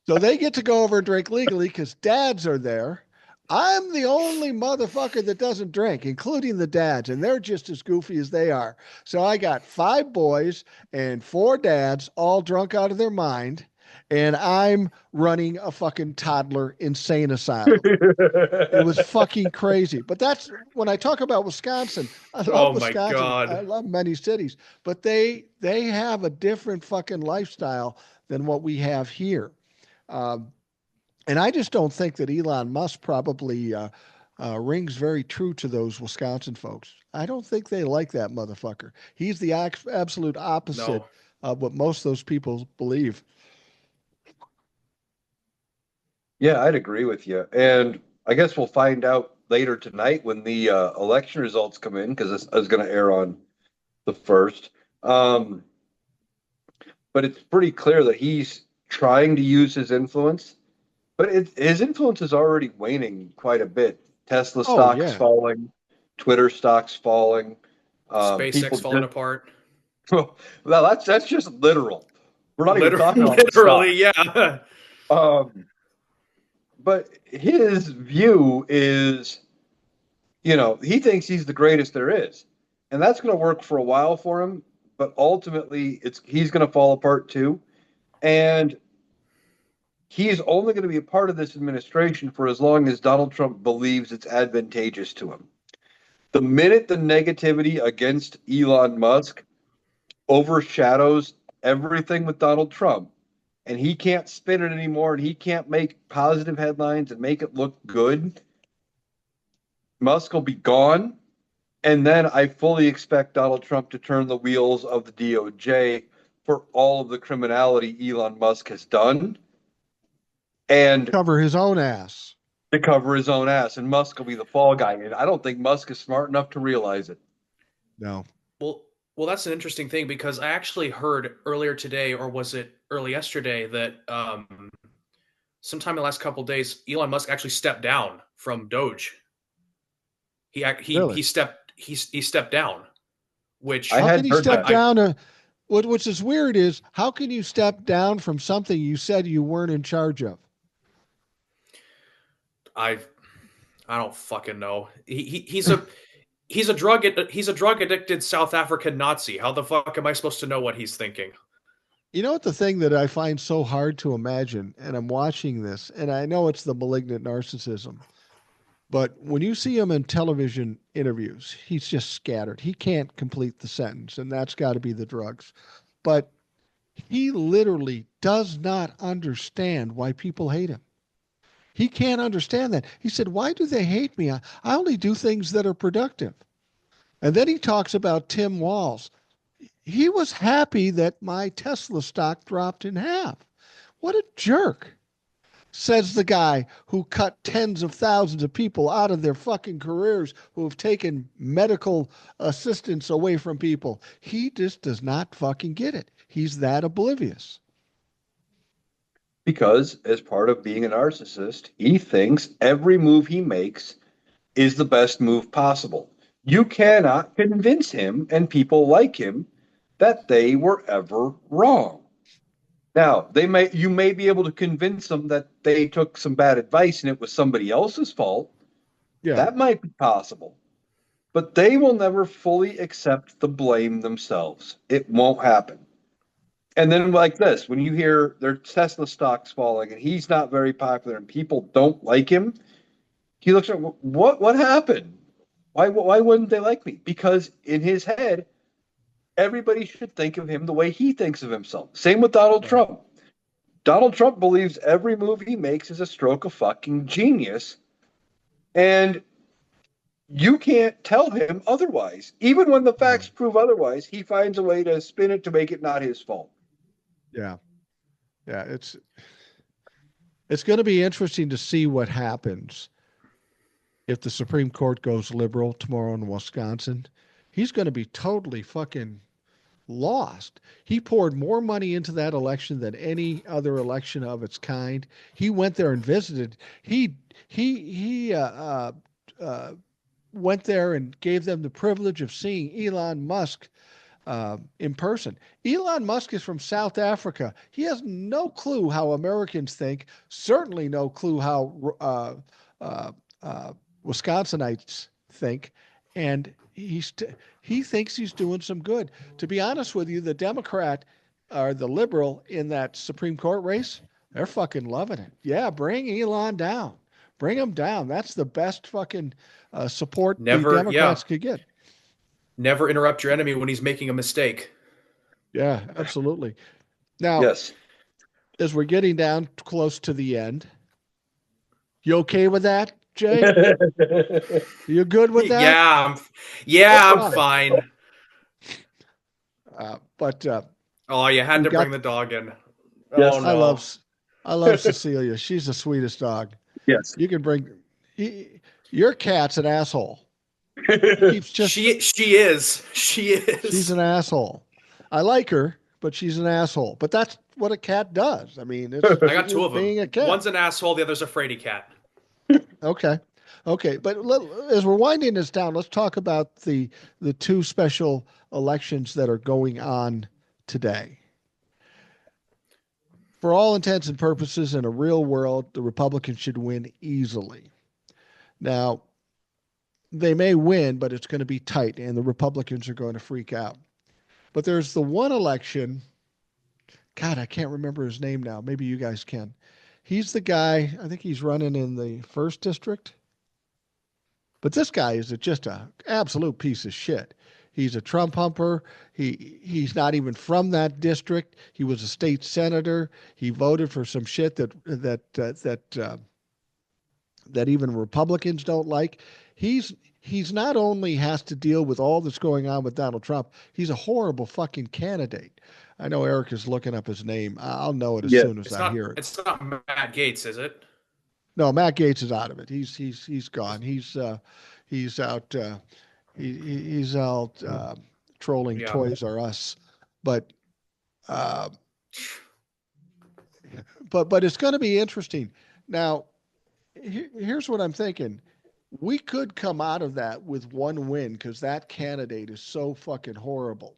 so they get to go over and drink legally because dads are there. I'm the only motherfucker that doesn't drink, including the dads, and they're just as goofy as they are. So I got 5 boys and 4 dads, all drunk out of their mind, and I'm running a fucking toddler insane asylum. It was fucking crazy. But that's when I talk about Wisconsin. I love Oh my Wisconsin. God. I love many cities, but they have a different fucking lifestyle than what we have here. Um, and I just don't think that Elon Musk probably rings very true to those Wisconsin folks. I don't think they like that motherfucker. He's the absolute opposite No. of what most of those people believe. Yeah, I'd agree with you. And I guess we'll find out later tonight when the election results come in, because this is going to air on the 1st. But it's pretty clear that he's trying to use his influence, but his influence is already waning quite a bit. Tesla Oh, stocks yeah. falling, Twitter stocks falling. SpaceX falling apart. Well, that's just literal. We're not even talking about Literally, stocks. yeah. But his view is, he thinks he's the greatest there is, and that's going to work for a while for him. But ultimately, he's going to fall apart too, and he's only going to be a part of this administration for as long as Donald Trump believes it's advantageous to him. The minute the negativity against Elon Musk overshadows everything with Donald Trump, and he can't spin it anymore, and he can't make positive headlines and make it look good, Musk will be gone. And then I fully expect Donald Trump to turn the wheels of the DOJ for all of the criminality Elon Musk has done, and Cover his own ass. to cover his own ass. And Musk will be the fall guy. And I don't think Musk is smart enough to realize it. No. Well, that's an interesting thing, because I actually heard earlier today, or was it early yesterday, that sometime in the last couple of days, Elon Musk actually stepped down from Doge. Really? He stepped down, which I How had can he heard step that. down? Which is weird is, how can you step down from something you said you weren't in charge of? I don't fucking know. He's a drug addicted South African Nazi. How the fuck am I supposed to know what he's thinking? You know what the thing that I find so hard to imagine, and I'm watching this, and I know it's the malignant narcissism, but when you see him in television interviews, he's just scattered. He can't complete the sentence, and that's got to be the drugs. But he literally does not understand why people hate him. He can't understand that. He said, "Why do they hate me? I only do things that are productive." And then he talks about Tim Walz. He was happy that my Tesla stock dropped in half. What a jerk, says the guy who cut tens of thousands of people out of their fucking careers, who have taken medical assistance away from people. He just does not fucking get it. He's that oblivious. Because as part of being a narcissist, he thinks every move he makes is the best move possible. You cannot convince him and people like him that they were ever wrong. Now, you may be able to convince them that they took some bad advice and it was somebody else's fault. Yeah. That might be possible. But they will never fully accept the blame themselves. It won't happen. And then like this, when you hear their Tesla stocks falling and he's not very popular and people don't like him, he looks at what happened? Why wouldn't they like me? Because in his head, everybody should think of him the way he thinks of himself. Same with Donald Trump. Donald Trump believes every move he makes is a stroke of fucking genius. And you can't tell him otherwise. Even when the facts prove otherwise, he finds a way to spin it to make it not his fault. Yeah. Yeah. It's going to be interesting to see what happens if the Supreme Court goes liberal tomorrow in Wisconsin. He's going to be totally fucking lost. He poured more money into that election than any other election of its kind. He went there and visited. He went there and gave them the privilege of seeing Elon Musk in person. Elon Musk is from South Africa. He has no clue how Americans think, certainly no clue how Wisconsinites think, and he thinks he's doing some good. To be honest with you, the Democrat or the liberal in that Supreme Court race, they're fucking loving it. Yeah, bring Elon down. Bring him down. That's the best fucking support the Democrats could get. Never interrupt your enemy when he's making a mistake. Yeah, absolutely. Now, Yes. as we're getting down close to the end, you okay with that, Jay? You good with that? Yeah, I'm fine. Oh, you had to bring the dog in. Yes. Oh no. I love Cecilia. She's the sweetest dog. Yes. You can bring your cat's an asshole. She is. She's an asshole. I like her, but she's an asshole. But that's what a cat does. I mean, I got two of them. Being a cat. One's an asshole, the other's a fraidy cat. Okay. But as we're winding this down, let's talk about the two special elections that are going on today. For all intents and purposes, in a real world, the Republicans should win easily. Now, they may win, but it's going to be tight, and the Republicans are going to freak out. But there's the one election. God, I can't remember his name now. Maybe you guys can. He's the guy, I think he's running in the 1st district. But this guy is just an absolute piece of shit. He's a Trump humper. He's not even from that district. He was a state senator. He voted for some shit that even Republicans don't like. He's not only has to deal with all that's going on with Donald Trump, he's a horrible fucking candidate. I know Eric is looking up his name. I'll know it as soon as I hear it. It's not Matt Gaetz, is it? No, Matt Gaetz is out of it. He's gone. He's out. He's out trolling Toys R Us, but it's going to be interesting. Now, here's what I'm thinking. We could come out of that with one win because that candidate is so fucking horrible.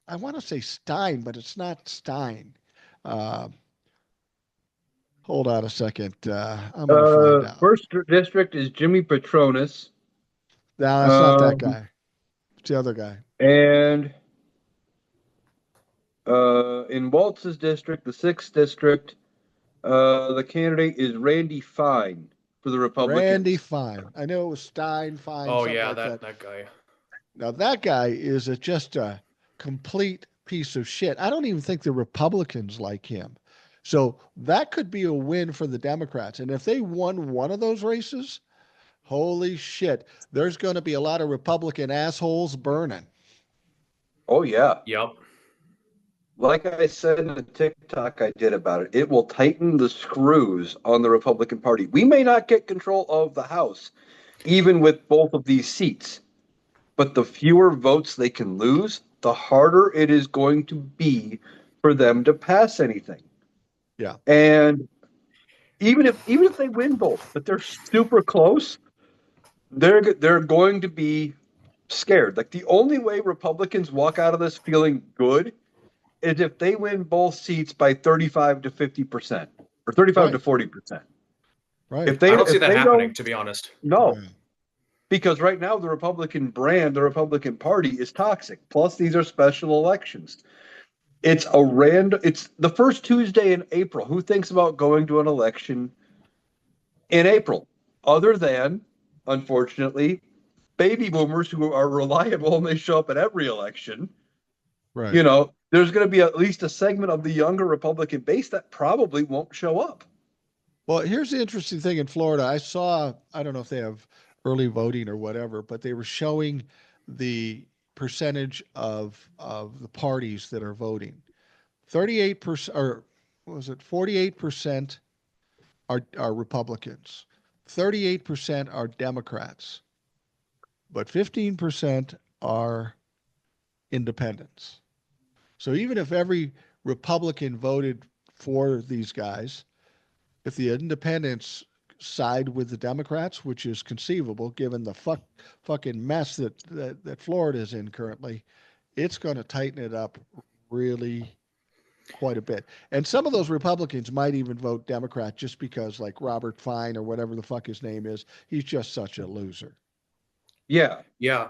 I want to say Stein, but it's not Stein. Hold on a second. I'm going to find out. 1st district is Jimmy Petronas. No, that's not that guy. It's the other guy. And in Waltz's district, the 6th district, the candidate is Randy Fine for the Republicans. Randy Fine. I know it was Stein, Fine. Oh, yeah, like that guy. Now, that guy is just a complete piece of shit. I don't even think the Republicans like him. So that could be a win for the Democrats. And if they won one of those races, holy shit, there's going to be a lot of Republican assholes burning. Oh, yeah. Yep. Like I said in the TikTok I did about it, it will tighten the screws on the Republican Party. We may not get control of the House, even with both of these seats. But the fewer votes they can lose, the harder it is going to be for them to pass anything. Yeah. And even if they win both, but they're super close, they're going to be scared. Like the only way Republicans walk out of this feeling good is if they win both seats by 35 to 50% or 35 to 40%. Right. I don't see that happening, to be honest. No. Because right now the Republican brand, the Republican Party is toxic. Plus these are special elections. It's the first Tuesday in April. Who thinks about going to an election in April? Other than, unfortunately, baby boomers who are reliable and they show up at every election. Right. You know, there's going to be at least a segment of the younger Republican base that probably won't show up. Well, here's the interesting thing in Florida. I don't know if they have early voting or whatever, but they were showing the percentage of the parties that are voting. 38%, or was it 48% are Republicans. 38% are Democrats. But 15% are independents. So even if every Republican voted for these guys, if the independents side with the Democrats, which is conceivable given the fucking mess that Florida is in currently, it's going to tighten it up really quite a bit. And some of those Republicans might even vote Democrat just because, like Robert Fine or whatever the fuck his name is, he's just such a loser. Yeah. Yeah.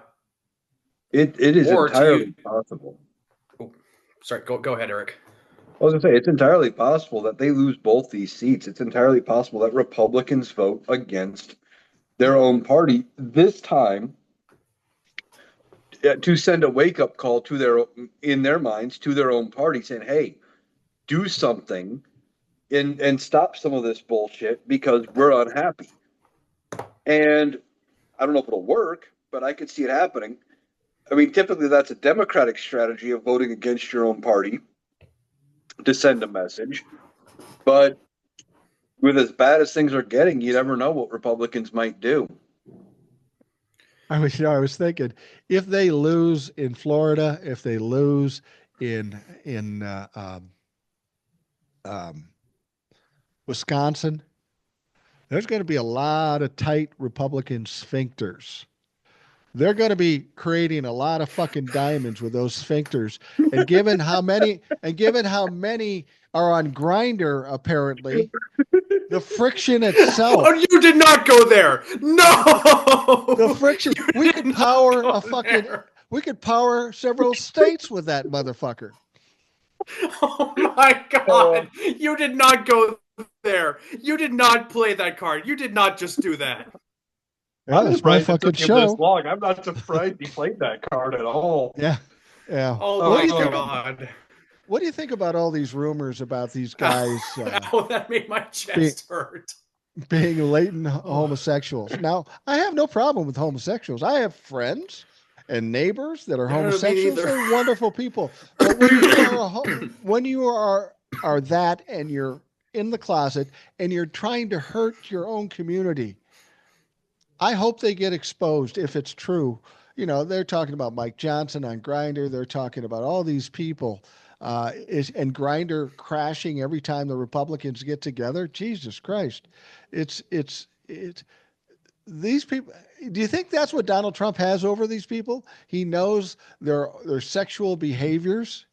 It is entirely possible. Oh, sorry, go ahead, Eric. I was going to say, it's entirely possible that they lose both these seats. It's entirely possible that Republicans vote against their own party this time to send a wake-up call to in their minds, to their own party, saying, hey, do something and stop some of this bullshit because we're unhappy. And I don't know if it'll work, but I could see it happening. I mean, typically that's a Democratic strategy of voting against your own party to send a message. But with as bad as things are getting, you never know what Republicans might do. I was thinking if they lose in Florida, if they lose in Wisconsin, there's going to be a lot of tight Republican sphincters. They're going to be creating a lot of fucking diamonds with those sphincters. And given how many are on Grindr, apparently, the friction itself. Oh, you did not go there. No. The friction. We could power several states with that motherfucker. Oh my God. You did not go there. You did not play that card. You did not just do that. Yeah, that's my fucking show. This long. I'm not surprised he played that card at all. Yeah. Oh my God. What do you think about all these rumors about these guys? That made my chest hurt. Being latent homosexuals. Now, I have no problem with homosexuals. I have friends and neighbors that are homosexuals. They're wonderful people. But when you are that and you're in the closet and you're trying to hurt your own community, I hope they get exposed if it's true. You know, they're talking about Mike Johnson on Grindr. They're talking about all these people and Grindr crashing every time the Republicans get together. Jesus Christ. It's these people. Do you think that's what Donald Trump has over these people? He knows their sexual behaviors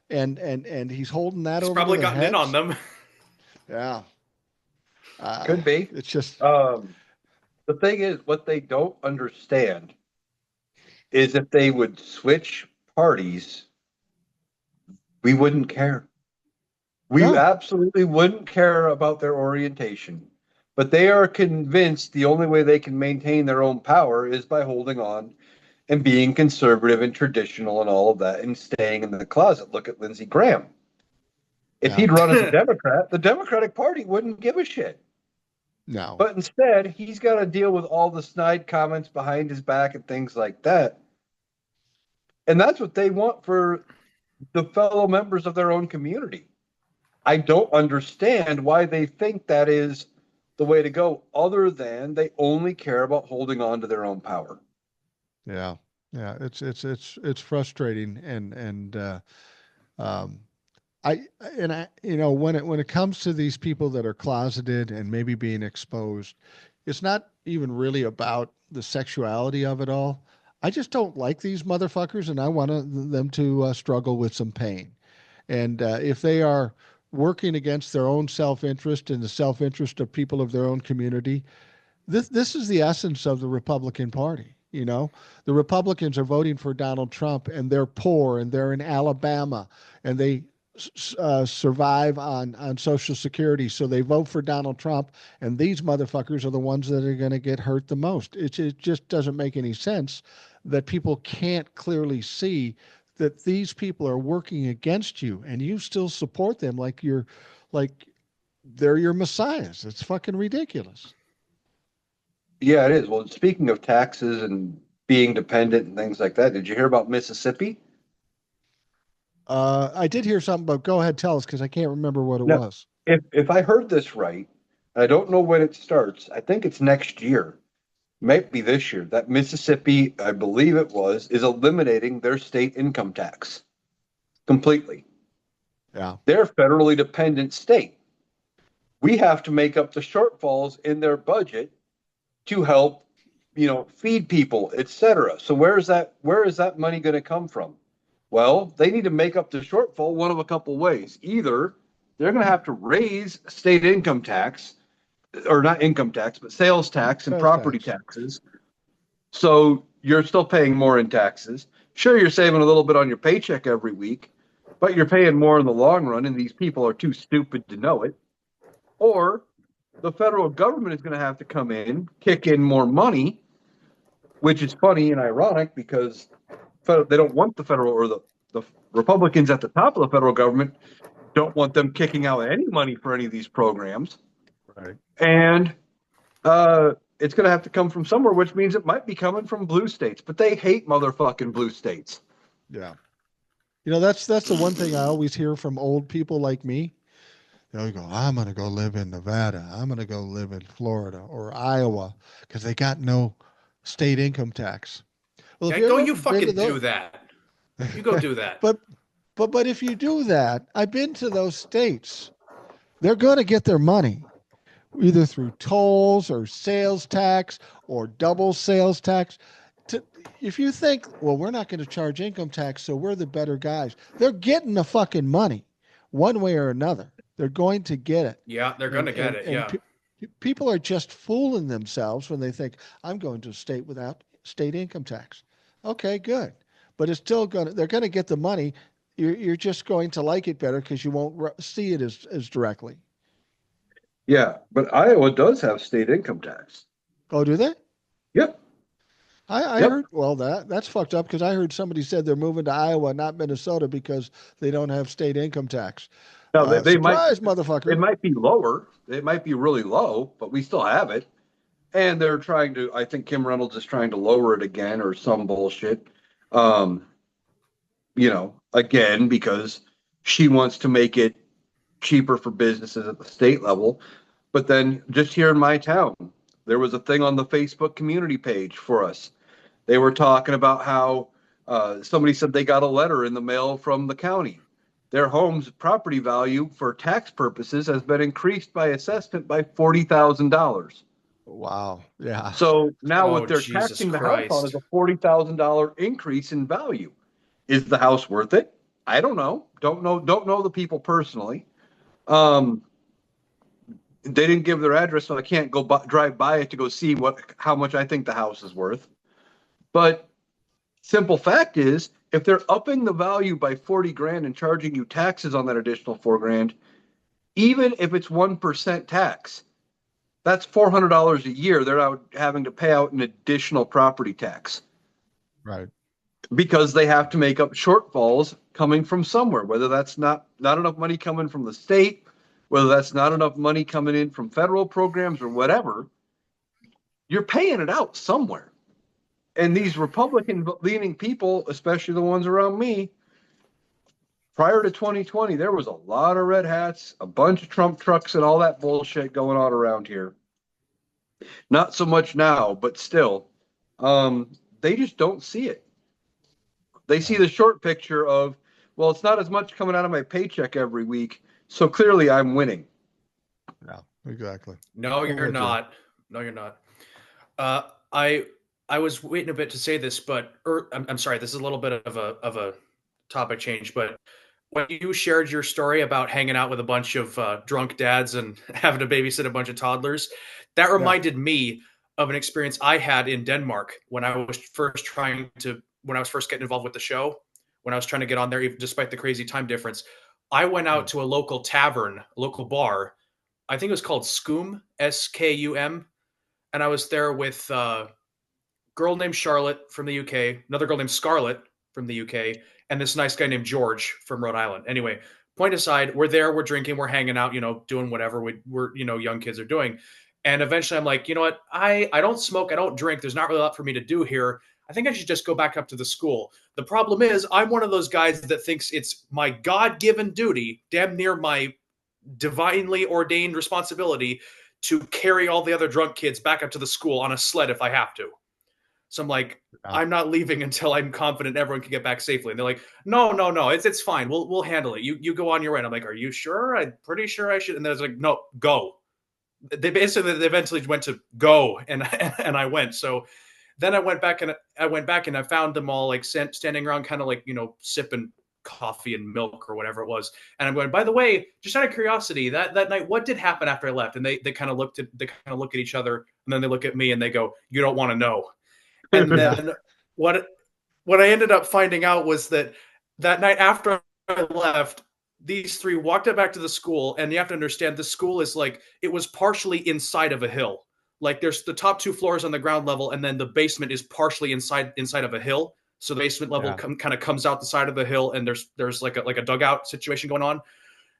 and he's holding that over. He's probably gotten in on them. Yeah. Could be. It's just the thing is, what they don't understand is if they would switch parties, we wouldn't care. We absolutely wouldn't care about their orientation. But they are convinced the only way they can maintain their own power is by holding on and being conservative and traditional and all of that and staying in the closet. Look at Lindsey Graham. If he'd run as a Democrat, the Democratic Party wouldn't give a shit. No. But instead, he's got to deal with all the snide comments behind his back and things like that. And that's what they want for the fellow members of their own community. I don't understand why they think that is the way to go, other than they only care about holding on to their own power. Yeah. Yeah. It's frustrating. When it comes to these people that are closeted and maybe being exposed, it's not even really about the sexuality of it all. I just don't like these motherfuckers, and I want them to struggle with some pain. And if they are working against their own self-interest and the self-interest of people of their own community, this is the essence of the Republican Party. You know, the Republicans are voting for Donald Trump, and they're poor, and they're in Alabama, and they survive on Social Security, so they vote for Donald Trump, and these motherfuckers are the ones that are going to get hurt the most. It just doesn't make any sense that people can't clearly see that these people are working against you, and you still support them like they're your messiahs. It's fucking ridiculous. Yeah, it is. Well, speaking of taxes and being dependent and things like that, did you hear about Mississippi? I did hear something, but go ahead, tell us, because I can't remember what it was. If I heard this right, I don't know when it starts. I think it's next year. Might be this year, that Mississippi, I believe it was, is eliminating their state income tax completely. Yeah. They're a federally dependent state. We have to make up the shortfalls in their budget to help, feed people, etc. So where is that money going to come from? Well, they need to make up the shortfall one of a couple ways. Either they're going to have to raise state income tax, or not income tax, but sales tax and Sales property tax. taxes. So you're still paying more in taxes. Sure, you're saving a little bit on your paycheck every week, but you're paying more in the long run, and these people are too stupid to know it. Or the federal government is going to have to come in, kick in more money, which is funny and ironic because they don't want the federal, or the Republicans at the top of the federal government don't want them kicking out any money for any of these programs. Right. And it's going to have to come from somewhere, which means it might be coming from blue states, but they hate motherfucking blue states. Yeah. That's the one thing I always hear from old people like me. They'll go, I'm going to go live in Nevada. I'm going to go live in Florida or Iowa because they got no state income tax. Well, Yeah, you fucking do that. You go do that. But if you do that, I've been to those states. They're going to get their money either through tolls or sales tax or double sales tax. If you think, well, we're not going to charge income tax, so we're the better guys. They're getting the fucking money one way or another. They're going to get it. Yeah, they're going to get it. Yeah. People are just fooling themselves when they think, I'm going to a state without state income tax. Okay, good. But it's still they're going to get the money. You're just going to like it better because you won't see it as directly. Yeah, but Iowa does have state income tax. Oh, do they? Yep. I Yep. heard, well, that's fucked up because I heard somebody said they're moving to Iowa, not Minnesota, because they don't have state income tax. Now they Surprise, might, motherfucker. it might be lower. It might be really low, but we still have it. And they're trying to, I think Kim Reynolds is trying to lower it again or some bullshit. Again, because she wants to make it cheaper for businesses at the state level. But then just here in my town, there was a thing on the Facebook community page for us. They were talking about how somebody said they got a letter in the mail from the county. Their home's property value for tax purposes has been increased by assessment by $40,000. Wow. Yeah. So now what they're Jesus taxing the Christ. house on is a $40,000 increase in value. Is the house worth it? I don't know. Don't know the people personally. They didn't give their address, so I can't go drive by it to go see how much I think the house is worth. But simple fact is, if they're upping the value by 40 grand and charging you taxes on that additional 4 grand, even if it's 1% tax, that's $400 a year. They're out having to pay out an additional property tax. Right. Because they have to make up shortfalls coming from somewhere, whether that's not enough money coming from the state, whether that's not enough money coming in from federal programs or whatever. You're paying it out somewhere. And these Republican-leaning people, especially the ones around me, prior to 2020, there was a lot of red hats, a bunch of Trump trucks and all that bullshit going on around here. Not so much now, but still, they just don't see it. They see the short picture of, well, it's not as much coming out of my paycheck every week, so clearly I'm winning. No, exactly. No, you're not. No, you're not. I was waiting a bit to say this, but I'm sorry. This is a little bit of a topic change, but when you shared your story about hanging out with a bunch of drunk dads and having to babysit a bunch of toddlers, that reminded me of an experience I had in Denmark when I was first getting involved with the show, when I was trying to get on there, even despite the crazy time difference. I went out to a local tavern, a local bar. I think it was called Skum, Skum. And I was there with a girl named Charlotte from the UK, another girl named Scarlett from the UK, and this nice guy named George from Rhode Island. Anyway, point aside, we're there, we're drinking, we're hanging out, doing whatever we're young kids are doing. And eventually I'm like, you know what? I don't smoke, I don't drink. There's not really a lot for me to do here. I think I should just go back up to the school. The problem is I'm one of those guys that thinks it's my God-given duty, damn near my divinely ordained responsibility, to carry all the other drunk kids back up to the school on a sled if I have to. So I'm like, I'm not leaving until I'm confident everyone can get back safely. And they're like, no, it's fine. We'll handle it. You go on your way. And I'm like, are you sure? I'm pretty sure I should. And they're like, no, go. They eventually went to go, and I went. So then I went back and I found them all like standing around, kind of like, you know, sipping coffee and milk or whatever it was. And I'm going, by the way, just out of curiosity, that night, what did happen after I left? And they kind of look at each other, and then they look at me and they go, you don't want to know. And then what I ended up finding out was that night after I left, these three walked up back to the school, and you have to understand the school is like, it was partially inside of a hill. Like there's the top 2 floors on the ground level, and then the basement is partially inside of a hill. So the basement level kind of comes out the side of the hill, and there's like a dugout situation going on.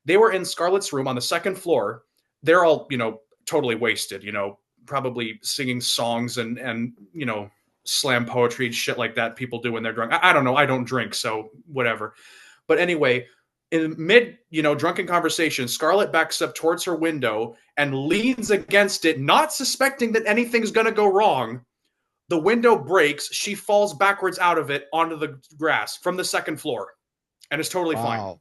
They were in Scarlett's room on the 2nd floor. They're all, you know, totally wasted, you know, probably singing songs and you know, slam poetry and shit like that people do when they're drunk. I don't know. I don't drink, so whatever. But anyway, in mid, you know, drunken conversation, Scarlett backs up towards her window and leans against it, not suspecting that anything's going to go wrong. The window breaks. She falls backwards out of it onto the grass from the 2nd floor, and it's totally fine.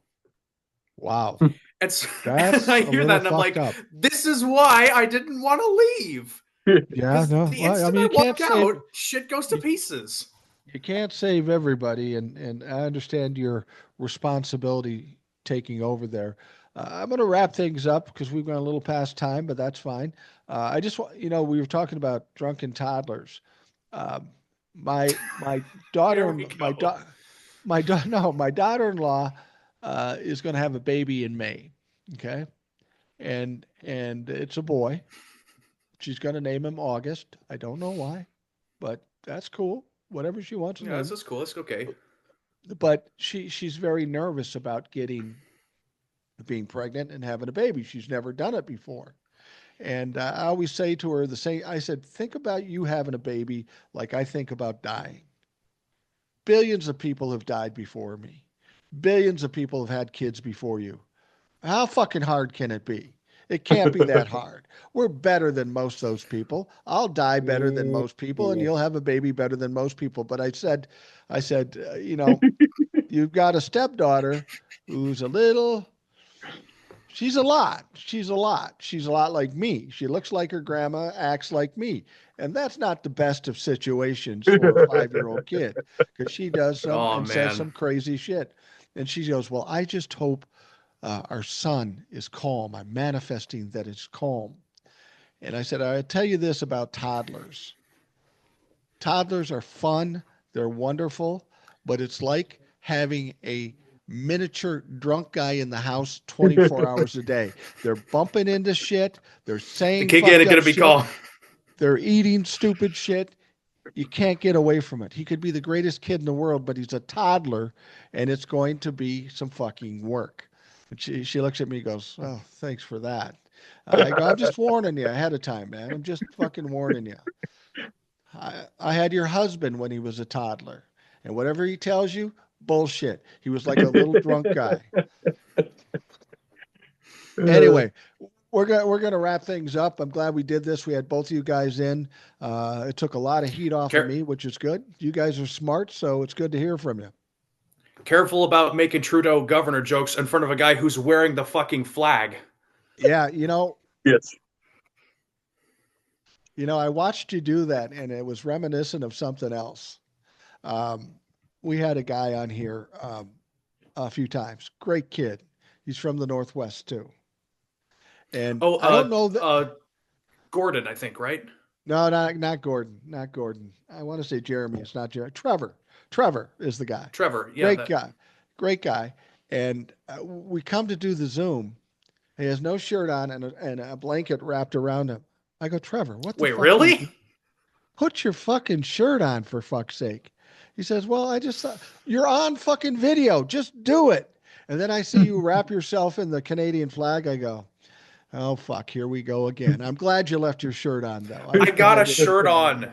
Wow. And, so, and I hear that, and I'm like, this is why I didn't want to leave. Yeah, no. The instant I walk out, shit goes to pieces. You can't save everybody, and I understand your responsibility taking over there. I'm going to wrap things up because we've gone a little past time, but that's fine. I just want, you know, we were talking about drunken toddlers. My daughter, my daughter-in-law is going to have a baby in May. Okay, and it's a boy. She's going to name him August. I don't know why, but that's cool. Whatever she wants to name. That's cool. That's okay. But she's very nervous about being pregnant and having a baby. She's never done it before. And I always say to her I said, think about you having a baby like I think about dying. Billions of people have died before me. Billions of people have had kids before you. How fucking hard can it be? It can't be that hard. We're better than most of those people. I'll die better than most people, and you'll have a baby better than most people. But I said, you know, you've got a stepdaughter who's she's a lot. She's a lot like me. She looks like her grandma, acts like me. And that's not the best of situations for a 5-year-old kid, because she does says some crazy shit. And she goes, well, I just hope our son is calm. I'm manifesting that it's calm. And I said, I tell you this about toddlers. Toddlers are fun. They're wonderful, but it's like having a miniature drunk guy in the house 24 hours a day. They're bumping into shit. They're saying the kid ain't gonna be calm. They're eating stupid shit. You can't get away from it. He could be the greatest kid in the world, but he's a toddler, and it's going to be some fucking work. And she looks at me and goes, oh, thanks for that. I go, I'm just warning you ahead of time, man. I'm just fucking warning you. I had your husband when he was a toddler, and whatever he tells you, bullshit. He was like a little drunk guy. Anyway, we're gonna wrap things up. I'm glad we did this. We had both of you guys in. It took a lot of heat off of me, which is good. You guys are smart, so it's good to hear from you. Careful about making Trudeau governor jokes in front of a guy who's wearing the fucking flag. Yeah, you know. Yes. You know, I watched you do that, and it was reminiscent of something else. We had a guy on here a few times. Great kid. He's from the Northwest too. And I don't know that Gordon, I think, right? No, not Gordon. Not Gordon. I want to say Jeremy. It's not Jeremy. Trevor is the guy. Trevor, yeah. Great guy. And we come to do the Zoom. He has no shirt on and a blanket wrapped around him. I go, Trevor, what the fuck? Wait, really? Put your fucking shirt on, for fuck's sake. He says, well, I just thought, you're on fucking video. Just do it. And then I see you wrap yourself in the Canadian flag. I go, oh, fuck, here we go again. I'm glad you left your shirt on, though. I got a shirt on.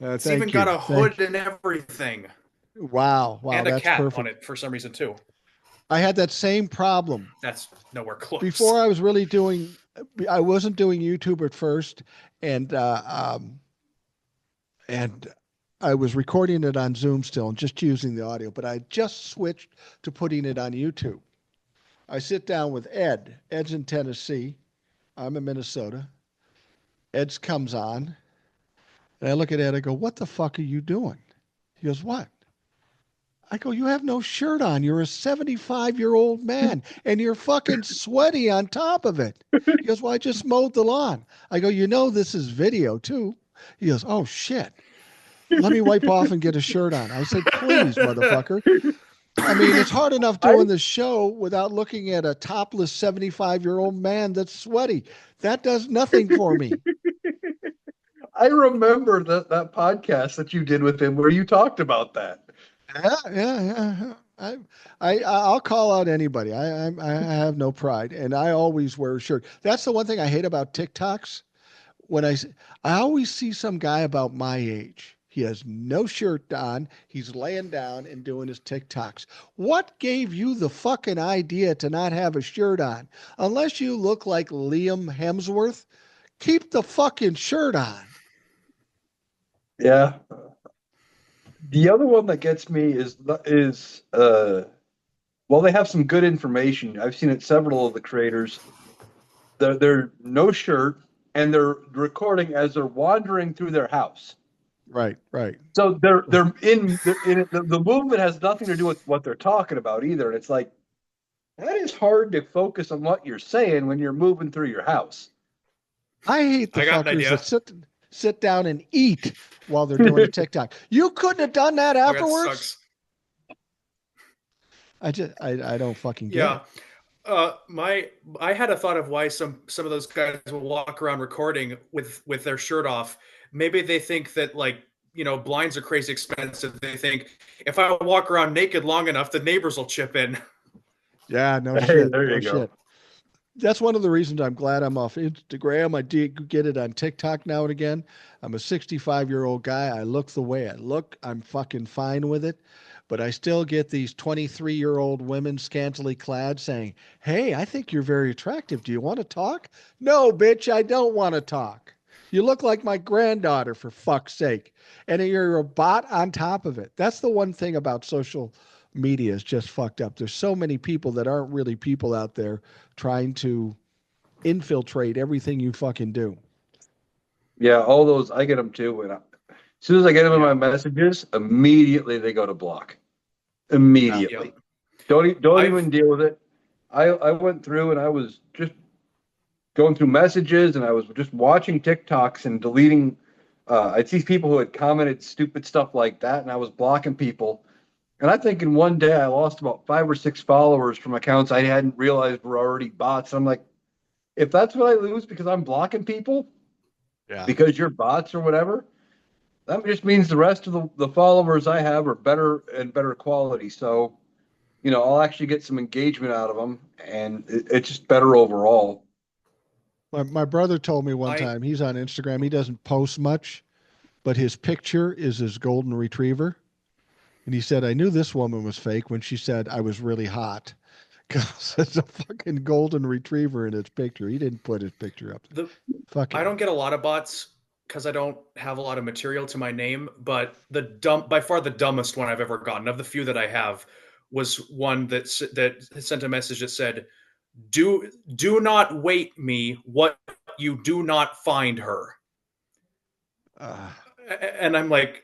It's even got a hood and everything. Wow. And a that's cat perfect. on it for some reason, too. I had that same problem. That's nowhere close. Before I was really doing, I wasn't doing YouTube at first, and and I was recording it on Zoom still and just using the audio, but I just switched to putting it on YouTube. I sit down with Ed. Ed's in Tennessee. I'm in Minnesota. Ed's comes on, and I look at Ed. I go, "What the fuck are you doing?" He goes, "What?" I go, "You have no shirt on. You're a 75-year-old man, and you're fucking sweaty on top of it." He goes, "Well, I just mowed the lawn." I go, "You know this is video too." He goes, "Oh shit. Let me wipe off and get a shirt on." I said, "Please, motherfucker." I mean, it's hard enough doing the show without looking at a topless 75-year-old man that's sweaty. That does nothing for me. I remember that podcast that you did with him where you talked about that. Yeah. I'll call out anybody. I have no pride, and I always wear a shirt. That's the one thing I hate about TikToks. When I always see some guy about my age. He has no shirt on. He's laying down and doing his TikToks. What gave you the fucking idea to not have a shirt on? Unless you look like Liam Hemsworth, keep the fucking shirt on. Yeah. The other one that gets me is well, they have some good information. I've seen it several of the creators. They're no shirt and they're recording as they're wandering through their house. Right. So they're in the movement has nothing to do with what they're talking about either. And it's like that is hard to focus on what you're saying when you're moving through your house. I hate the I got an fuckers idea. that sit down and eat while they're doing a TikTok. You couldn't have done that Oh, that afterwards. sucks. I don't fucking get it. I had a thought of why some of those guys will walk around recording with their shirt off. Maybe they think that, like, blinds are crazy expensive. They think if I walk around naked long enough, the neighbors will chip in. Yeah, no Hey, shit. there No you go. shit. That's one of the reasons I'm glad I'm off Instagram. I get it on TikTok now and again. I'm a 65-year-old guy. I look the way I look. I'm fucking fine with it. But I still get these 23-year-old women scantily clad saying, "Hey, I think you're very attractive. Do you want to talk?" No, bitch, I don't want to talk. You look like my granddaughter, for fuck's sake. And you're a bot on top of it. That's the one thing about social media is just fucked up. There's so many people that aren't really people out there trying to infiltrate everything you fucking do. Yeah, all those I get them too. And as soon as I get them in my Yeah. messages, immediately they go to block. Immediately. Yep. Don't even deal with it. I went through and I was just going through messages and I was just watching TikToks and deleting. I'd see people who had commented stupid stuff like that, and I was blocking people. And I think in one day I lost about 5 or 6 followers from accounts I hadn't realized were already bots. I'm like, if that's what I lose because I'm blocking people, Yeah. because you're bots or whatever, that just means the rest of the followers I have are better and better quality. So, I'll actually get some engagement out of them, and it's just better overall. My brother told me one I time, he's on Instagram. He doesn't post much, but his picture is his golden retriever. And he said, "I knew this woman was fake when she said I was really hot." Because it's a fucking golden retriever in his picture. He didn't put his picture up there. I don't get a lot of bots because I don't have a lot of material to my name. But by far the dumbest one I've ever gotten, of the few that I have, was one that sent a message that said, "Do not wait me. What you do not find her." And I'm like,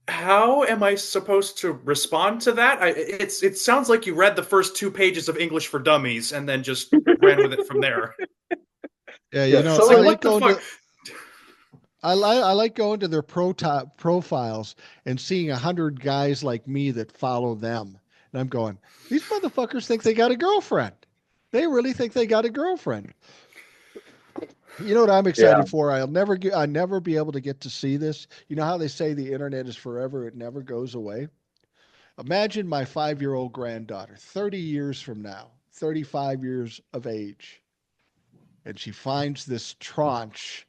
how am I supposed to respond to that? It sounds like you read the first 2 pages of English for Dummies and then just ran with it from there. Yeah, so I Like, like what the going fuck? to I like going to their profiles and seeing 100 guys like me that follow them. And I'm going, these motherfuckers think they got a girlfriend. They really think they got a girlfriend. You know what I'm Yeah, excited for? I'll never be able to get to see this. You know how they say the internet is forever, it never goes away. Imagine my 5-year-old granddaughter, 30 years from now, 35 years of age, and she finds this tranche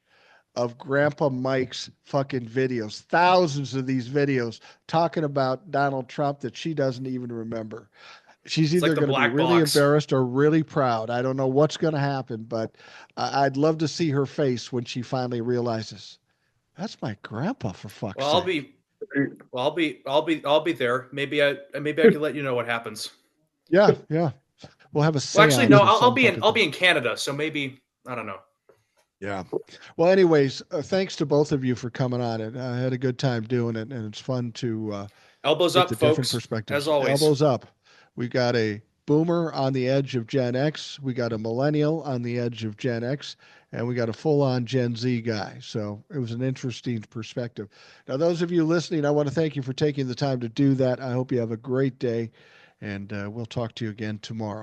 of Grandpa Mike's fucking videos, thousands of these videos talking about Donald Trump that she doesn't even remember. She's It's like either the going to be black really box. embarrassed or really proud. I don't know what's going to happen, but I'd love to see her face when she finally realizes that's my grandpa, for fuck's Well, sake. I'll be there. Maybe I could let you know what happens. Yeah, yeah. We'll have a Well, actually, no, seance or some fucking I'll thing. be in Canada, so maybe I don't know. Yeah. Well, anyways, thanks to both of you for coming on. It I had a good time doing it, and it's fun to Elbows get up, the different folks. perspectives. As always. Elbows up. We got a boomer on the edge of Gen X. We got a millennial on the edge of Gen X, and we got a full-on Gen Z guy. So it was an interesting perspective. Now, those of you listening, I want to thank you for taking the time to do that. I hope you have a great day, and we'll talk to you again tomorrow.